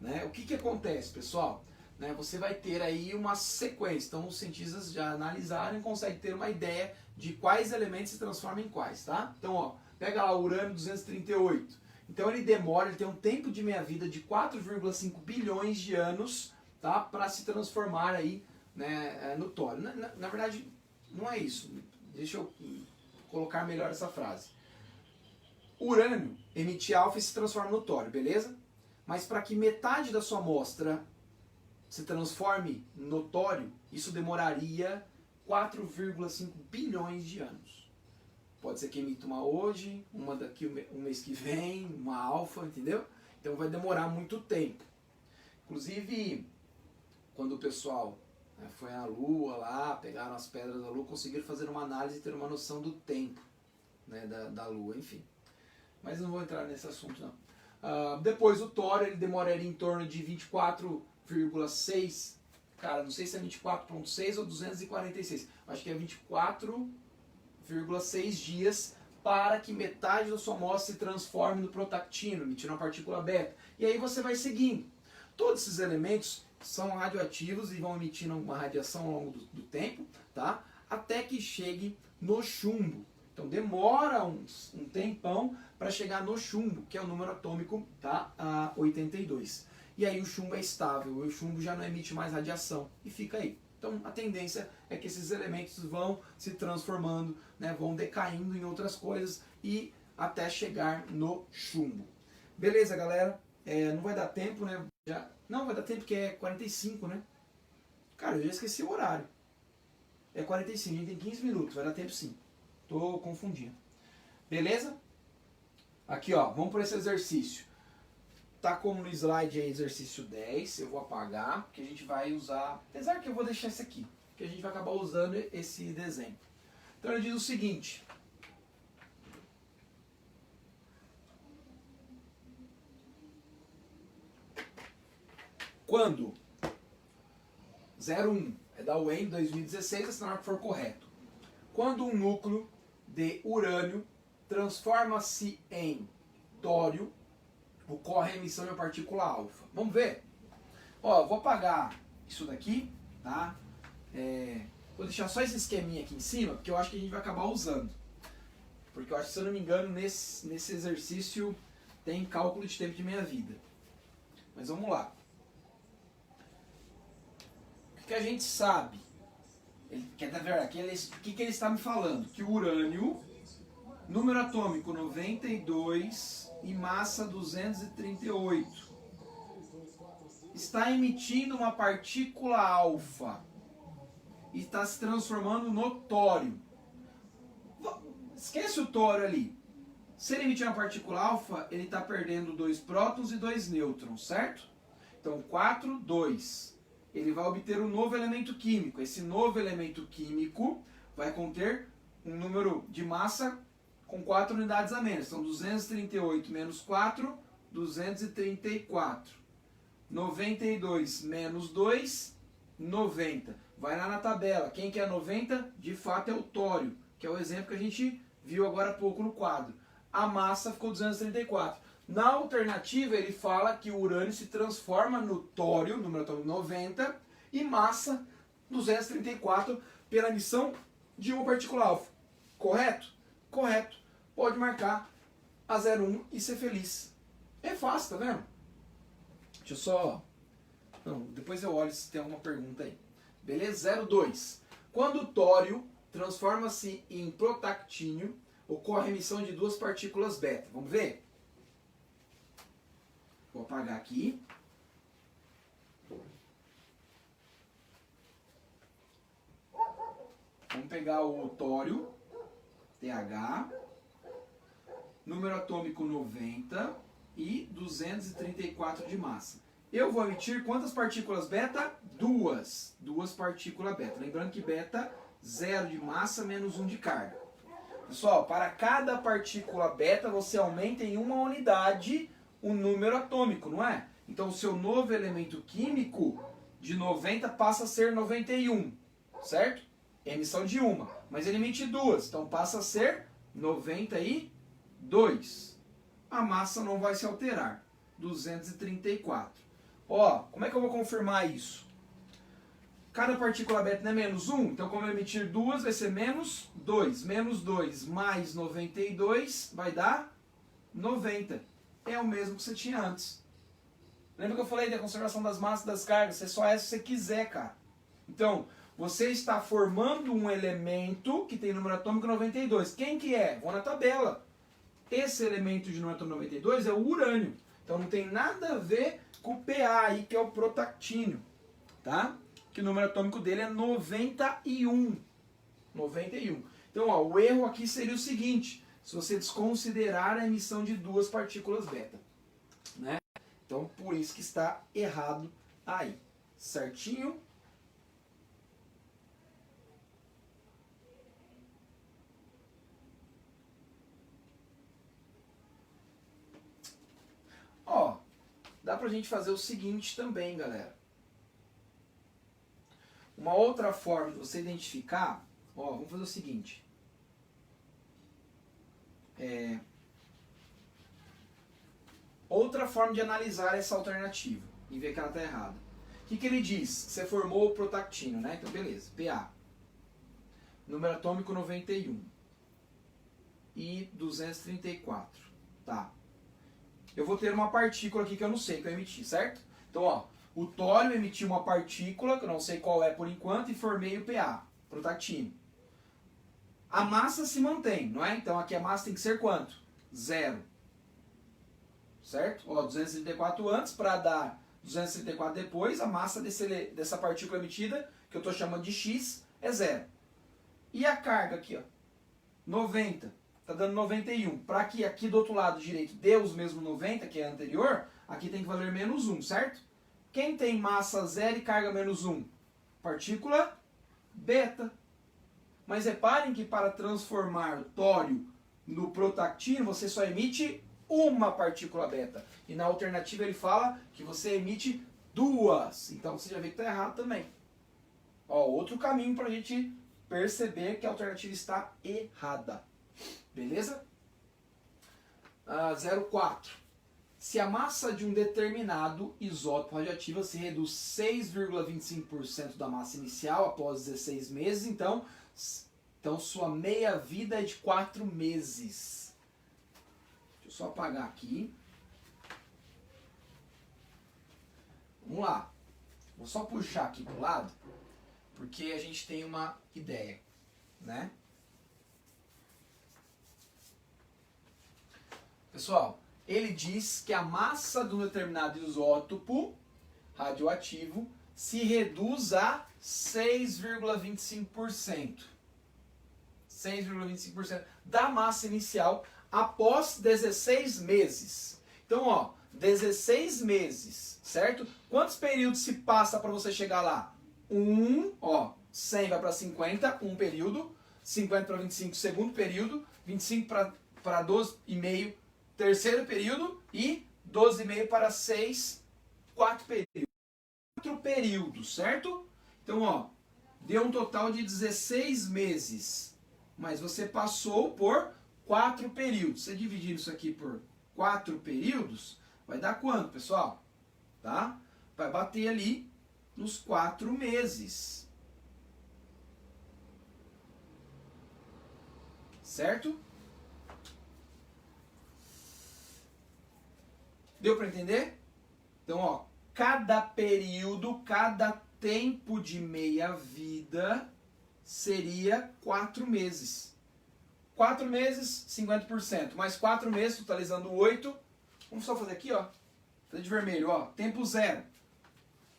Né? O que acontece, pessoal? Né, você vai ter aí uma sequência. Então, os cientistas já analisaram e conseguem ter uma ideia de quais elementos se transformam em quais, tá? Então, ó, pega lá o urânio 238. Então ele tem um tempo de meia-vida de 4,5 bilhões de anos, tá, para se transformar aí, né, no tório. Na verdade, não é isso. Deixa eu colocar melhor essa frase. O urânio emite alfa e se transforma no tório, beleza? Mas para que metade da sua amostra se transforme no tório, isso demoraria 4,5 bilhões de anos. Pode ser que emita uma hoje, uma daqui um mês que vem, uma alfa, entendeu? Então vai demorar muito tempo. Inclusive, quando o pessoal, né, foi à Lua lá, pegaram as pedras da Lua, conseguiram fazer uma análise e ter uma noção do tempo, né, da Lua, enfim. Mas não vou entrar nesse assunto, não. Depois o tório, ele demoraria em torno de 24,6, cara, não sei se é 24,6 ou 246, acho que é 24,6 dias para que metade da sua amostra se transforme no protactino, emitindo uma partícula beta. E aí você vai seguindo. Todos esses elementos são radioativos e vão emitindo uma radiação ao longo do tempo, tá? Até que chegue no chumbo. Então demora um tempão para chegar no chumbo, que é o número atômico, tá? 82. E aí o chumbo é estável, o chumbo já não emite mais radiação e fica aí. Então a tendência é que esses elementos vão se transformando, né, vão decaindo em outras coisas e até chegar no chumbo. Beleza, galera? Não vai dar tempo, né? Não vai dar tempo porque é 45, né? Cara, eu já esqueci o horário. É 45, a gente tem 15 minutos, vai dar tempo sim. Tô confundindo. Beleza? Aqui, ó, vamos por esse exercício. Tá como no slide aí, exercício 10, eu vou apagar, porque a gente vai usar, apesar que eu vou deixar esse aqui, que a gente vai acabar usando esse desenho. Então ele diz o seguinte: quando 01 é da UEM 2016, assinar que for correto. Quando um núcleo de urânio transforma-se em tório, ocorre a emissão de uma partícula alfa. Vamos ver? Ó, eu vou apagar isso daqui, tá? Vou deixar só esse esqueminha aqui em cima, porque eu acho que a gente vai acabar usando. Porque eu acho que, se eu não me engano, nesse exercício tem cálculo de tempo de meia-vida. Mas vamos lá. O que a gente sabe? O que ele está me falando? Que o urânio, número atômico 92 e massa 238, está emitindo uma partícula alfa e está se transformando no tório. Esquece o tório ali. Se ele emitir uma partícula alfa, ele está perdendo 2 prótons e 2 nêutrons, certo? Então 4, 2. Ele vai obter um novo elemento químico. Esse novo elemento químico vai conter um número de massa com 4 unidades a menos. Então 238 menos 4, 234. 92 menos 2, 90. Vai lá na tabela. Quem que é 90? De fato é o tório, que é o exemplo que a gente viu agora há pouco no quadro. A massa ficou 234. Na alternativa, ele fala que o urânio se transforma no tório, número atômico 90, e massa 234 pela emissão de uma partícula alfa. Correto? Correto. Pode marcar a 01 e ser feliz. É fácil, tá vendo? Deixa eu só... Não, depois eu olho se tem alguma pergunta aí. Beleza? 02. Quando o tório transforma-se em protactínio, ocorre a emissão de 2 partículas beta. Vamos ver? Vou apagar aqui. Vamos pegar o tório, TH, número atômico 90 e 234 de massa. Eu vou emitir quantas partículas beta? 2. 2 partículas beta. Lembrando que beta, 0 de massa menos 1 de carga. Pessoal, para cada partícula beta, você aumenta em 1 unidade o número atômico, não é? Então, o seu novo elemento químico de 90 passa a ser 91, certo? Emissão de 1, mas ele emite 2, então passa a ser 92. A massa não vai se alterar, 234. Ó, como é que eu vou confirmar isso? Cada partícula beta não é menos 1, então como eu emitir 2 vai ser menos 2. Menos 2 mais 92 vai dar 90. É o mesmo que você tinha antes. Lembra que eu falei da conservação das massas e das cargas? Você só é se você quiser, cara. Então, você está formando um elemento que tem número atômico 92. Quem que é? Vou na tabela. Esse elemento de número atômico 92 é o urânio. Então não tem nada a ver com o PA aí, que é o protactínio. Tá? Que o número atômico dele é 91. 91. Então, ó, o erro aqui seria o seguinte: se você desconsiderar a emissão de 2 partículas beta, né? Então, por isso que está errado aí. Certinho? Ó, dá pra gente fazer o seguinte também, galera. Uma outra forma de você identificar, ó, vamos fazer o seguinte. Outra forma de analisar essa alternativa e ver que ela está errada. O que ele diz? Você formou o protactínio, né? Então, beleza. PA. Número atômico 91. E 234. Tá. Eu vou ter uma partícula aqui que eu não sei que eu emiti, certo? Então, ó, o tório emitiu uma partícula, que eu não sei qual é por enquanto, e formei o PA, protactínio. A massa se mantém, não é? Então aqui a massa tem que ser quanto? 0. Certo? Ó, 234 antes para dar 234 depois, a massa dessa partícula emitida, que eu estou chamando de X, é 0. E a carga aqui, ó, 90, está dando 91. Para que aqui do outro lado direito dê os mesmos 90, que é anterior, aqui tem que valer menos 1, certo? Quem tem massa 0 e carga menos 1? Partícula beta. Mas reparem que para transformar o tório no protactínio, você só emite uma partícula beta. E na alternativa ele fala que você emite 2. Então você já vê que está errado também. Ó, outro caminho para a gente perceber que a alternativa está errada. Beleza? 0,4. Se a massa de um determinado isótopo radioativo se reduz 6,25% da massa inicial após 16 meses, então sua meia-vida é de 4 meses. Deixa eu só apagar aqui. Vamos lá. Vou só puxar aqui pro lado, porque a gente tem uma ideia, né? Pessoal, ele diz que a massa de um determinado isótopo radioativo se reduz a 6,25%. 6,25% da massa inicial após 16 meses. Então, ó, 16 meses, certo? Quantos períodos se passa para você chegar lá? 100 vai para 50, um período. 50 para 25, segundo período. 25 para 12,5, terceiro período. E 12,5 para 6, quarto período. 4 períodos, certo? Então, ó, deu um total de 16 meses. Mas você passou por 4 períodos. Se dividir isso aqui por 4 períodos, vai dar quanto, pessoal? Tá? Vai bater ali nos 4 meses. Certo? Deu para entender? Então, ó, cada período, cada tempo de meia-vida seria 4 meses. 4 meses, 50%. Mais 4 meses, totalizando 8. Vamos só fazer aqui, ó. Fazer de vermelho, ó. Tempo zero.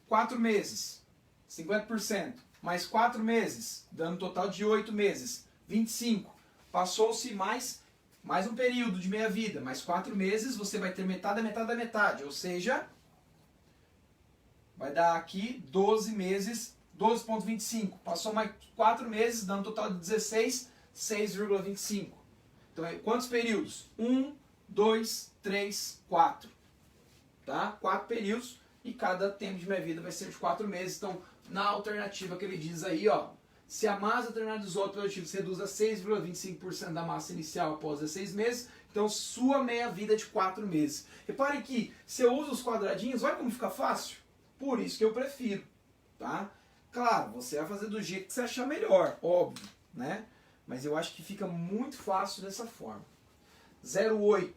4 meses, 50%. Mais 4 meses, dando um total de 8 meses. 25. Passou-se mais um período de meia-vida. Mais 4 meses, você vai ter metade da metade da metade. Ou seja, vai dar aqui 12 meses, 12,25. Passou mais 4 meses, dando um total de 16, 6,25. Então, quantos períodos? 1, 2, 3, 4. Tá? 4 períodos e cada tempo de meia-vida vai ser de 4 meses. Então, na alternativa que ele diz aí, ó, se a massa de determinado isótopo radioativo se reduz a 6,25% da massa inicial após 16 meses, então sua meia-vida é de 4 meses. Reparem que se eu uso os quadradinhos, olha como fica fácil. Por isso que eu prefiro, tá? Claro, você vai fazer do jeito que você achar melhor, óbvio, né? Mas eu acho que fica muito fácil dessa forma. 0,8.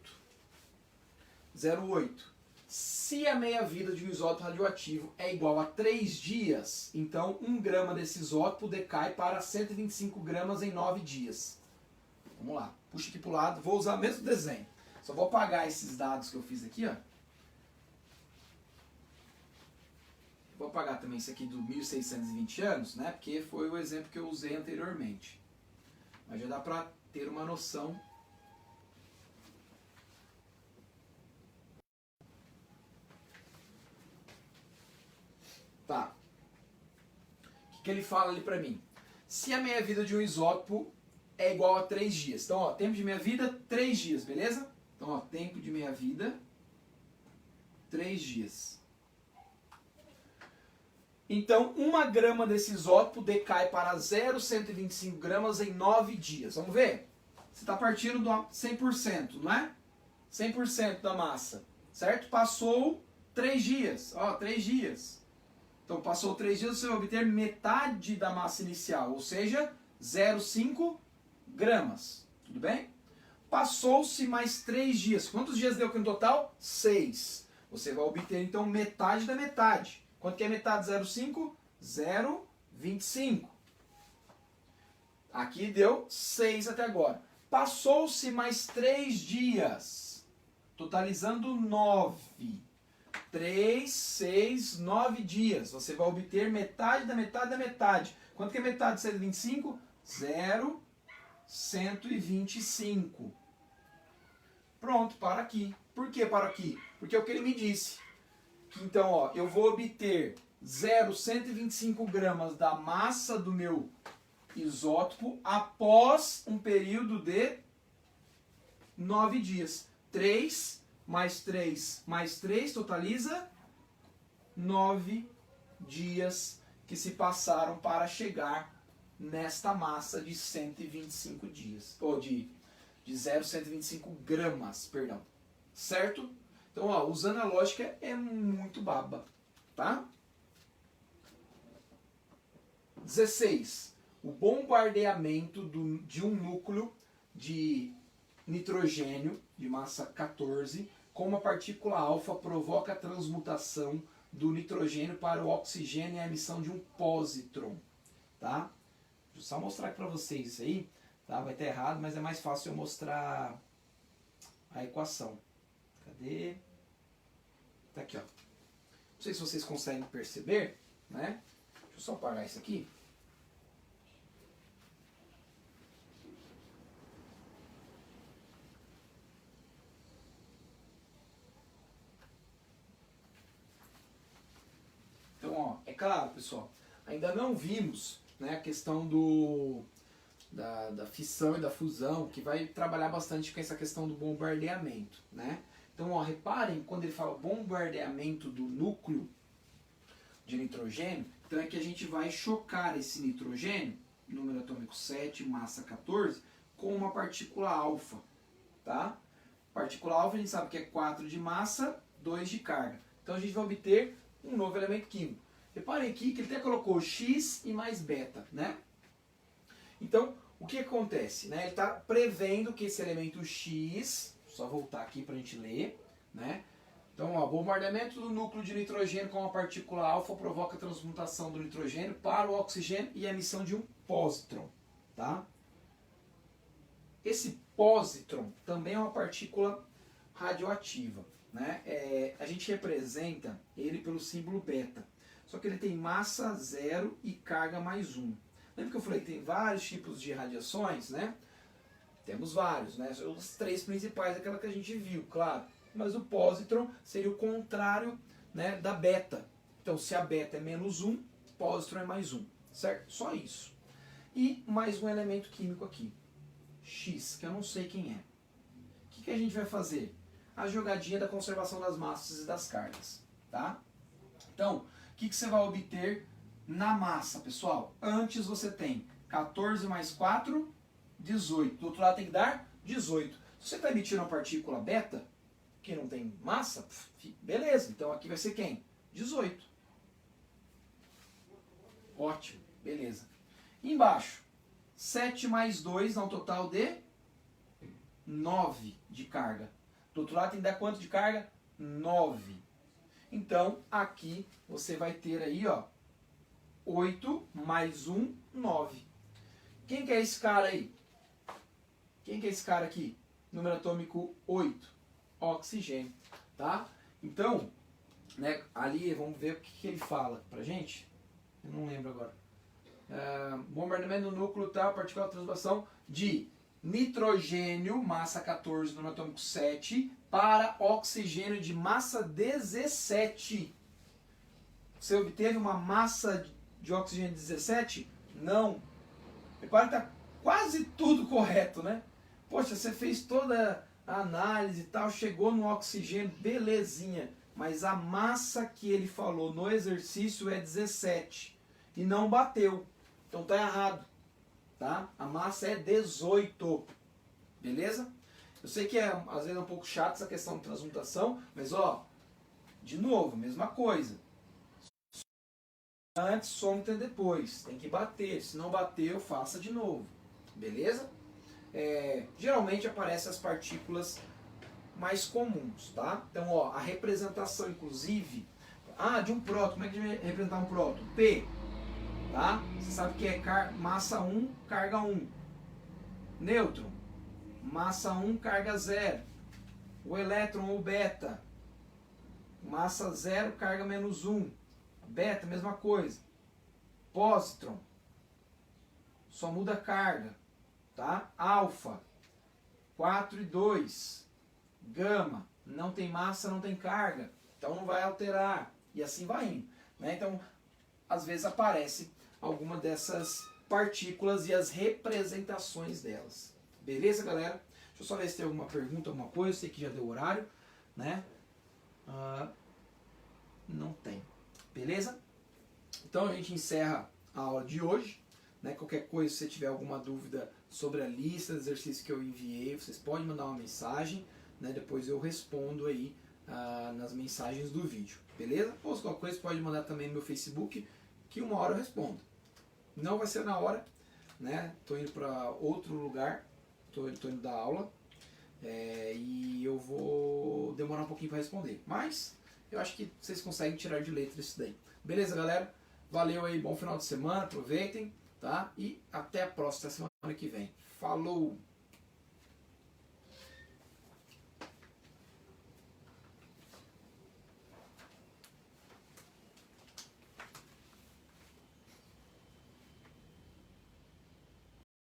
0,8. Se a meia-vida de um isótopo radioativo é igual a 3 dias, então 1 grama desse isótopo decai para 125 gramas em 9 dias. Vamos lá, puxa aqui para o lado, vou usar o mesmo desenho. Só vou apagar esses dados que eu fiz aqui, ó. Vou apagar também isso aqui do 1620 anos, né? Porque foi o exemplo que eu usei anteriormente. Mas já dá para ter uma noção. Tá. O que ele fala ali para mim? Se a meia-vida de um isótopo é igual a 3 dias. Então, ó, tempo de meia-vida, 3 dias, beleza? Então, ó, tempo de meia-vida, 3 dias. Então, 1 grama desse isótopo decai para 0,125 gramas em 9 dias. Vamos ver? Você está partindo do 100%, não é? 100% da massa, certo? Passou 3 dias. Ó, 3 dias. Então, passou 3 dias, você vai obter metade da massa inicial, ou seja, 0,5 gramas. Tudo bem? Passou-se mais 3 dias. Quantos dias deu aqui no total? 6. Você vai obter, então, metade da metade. Quanto que é metade de 0,5? 0,25. Aqui deu 6 até agora. Passou-se mais 3 dias, totalizando 9. 3, 6, 9 dias. Você vai obter metade da metade da metade. Quanto que é metade de 125? 0,125. Pronto, para aqui. Por que para aqui? Porque é o que ele me disse. Então, ó, eu vou obter 0,125 gramas da massa do meu isótopo após um período de 9 dias. 3 mais 3 mais 3 totaliza 9 dias que se passaram para chegar nesta massa de 125 dias. Ou de de 0,125 gramas, perdão. Certo? Então, ó, usando a lógica é muito baba, tá? 16. O bombardeamento de um núcleo de nitrogênio de massa 14 com uma partícula alfa provoca a transmutação do nitrogênio para o oxigênio e a emissão de um pósitron, tá? Vou só mostrar aqui para vocês isso aí, tá? Vai estar errado, mas é mais fácil eu mostrar a equação. Cadê? Tá aqui, ó. Não sei se vocês conseguem perceber, né? Deixa eu só apagar isso aqui. Então, ó, é claro, pessoal, ainda não vimos, né, a questão da fissão e da fusão, que vai trabalhar bastante com essa questão do bombardeamento, né? Então, ó, reparem, quando ele fala bombardeamento do núcleo de nitrogênio, então é que a gente vai chocar esse nitrogênio, número atômico 7, massa 14, com uma partícula alfa, tá? Partícula alfa a gente sabe que é 4 de massa, 2 de carga. Então a gente vai obter um novo elemento químico. Reparem aqui que ele até colocou X e mais beta, né? Então, o que acontece? Né? Ele está prevendo que esse elemento X, só voltar aqui para a gente ler, né? Então, ó, bombardeamento do núcleo de nitrogênio com uma partícula alfa provoca a transmutação do nitrogênio para o oxigênio e a emissão de um pósitron, tá? Esse pósitron também é uma partícula radioativa, né? A gente representa ele pelo símbolo beta, só que ele tem massa 0 e carga mais 1. Lembra que eu falei que tem vários tipos de radiações, né? Temos vários, né? Os 3 principais, aquela que a gente viu, claro. Mas o pósitron seria o contrário, né, da beta. Então, se a beta é menos 1, pósitron é mais 1, certo? Só isso. E mais um elemento químico aqui, X, que eu não sei quem é. O que a gente vai fazer? A jogadinha da conservação das massas e das cargas, tá? Então, o que você vai obter na massa, pessoal? Antes você tem 14 mais 4, 18. Do outro lado tem que dar 18. Se você está emitindo uma partícula beta, que não tem massa, beleza. Então aqui vai ser quem? 18. Ótimo, beleza. E embaixo, 7 mais 2 dá um total de 9 de carga. Do outro lado tem que dar quanto de carga? 9. Então, aqui você vai ter aí, ó, 8 mais 1, 9. Quem que é esse cara aí? Quem que é esse cara aqui? Número atômico 8. Oxigênio, tá? Então, né, ali, vamos ver o que ele fala pra gente. Eu não lembro agora. Bombardeamento do núcleo, tá? Partícula de transmutação de nitrogênio, massa 14, número atômico 7, para oxigênio de massa 17. Você obteve uma massa de oxigênio 17? Não. Repara que está quase tudo correto, né? Poxa, você fez toda a análise e tal, chegou no oxigênio, belezinha. Mas a massa que ele falou no exercício é 17. E não bateu. Então tá errado. Tá? A massa é 18. Beleza? Eu sei que às vezes é um pouco chato essa questão de transmutação, mas ó, de novo, mesma coisa. Antes, soma e depois. Tem que bater. Se não bateu, faça de novo. Beleza? Geralmente aparecem as partículas mais comuns, tá? Então, ó, a representação, inclusive, de um próton. Como é que a gente vai representar um próton? P, tá? Você sabe que é massa 1, carga 1. Nêutron, massa 1, carga 0. O elétron ou beta, massa 0, carga menos 1. Beta, mesma coisa. Pósitron, só muda a carga, tá? Alfa, 4 e 2. Gama, não tem massa, não tem carga, então não vai alterar. E assim vai indo, né? Então, às vezes aparece alguma dessas partículas e as representações delas. Beleza, galera? Deixa eu só ver se tem alguma pergunta, alguma coisa. Eu sei que já deu horário, né? Não tem. Beleza? Então a gente encerra a aula de hoje, né? Qualquer coisa, se você tiver alguma dúvida sobre a lista de exercícios que eu enviei, vocês podem mandar uma mensagem, né? Depois eu respondo aí nas mensagens do vídeo, beleza? Ou se qualquer coisa, pode mandar também no meu Facebook, que uma hora eu respondo. Não vai ser na hora, né? Tô indo para outro lugar, tô indo dar aula, e eu vou demorar um pouquinho para responder. Mas eu acho que vocês conseguem tirar de letra isso daí. Beleza, galera? Valeu aí, bom final de semana, aproveitem, tá? E até a próxima semana que vem. Falou!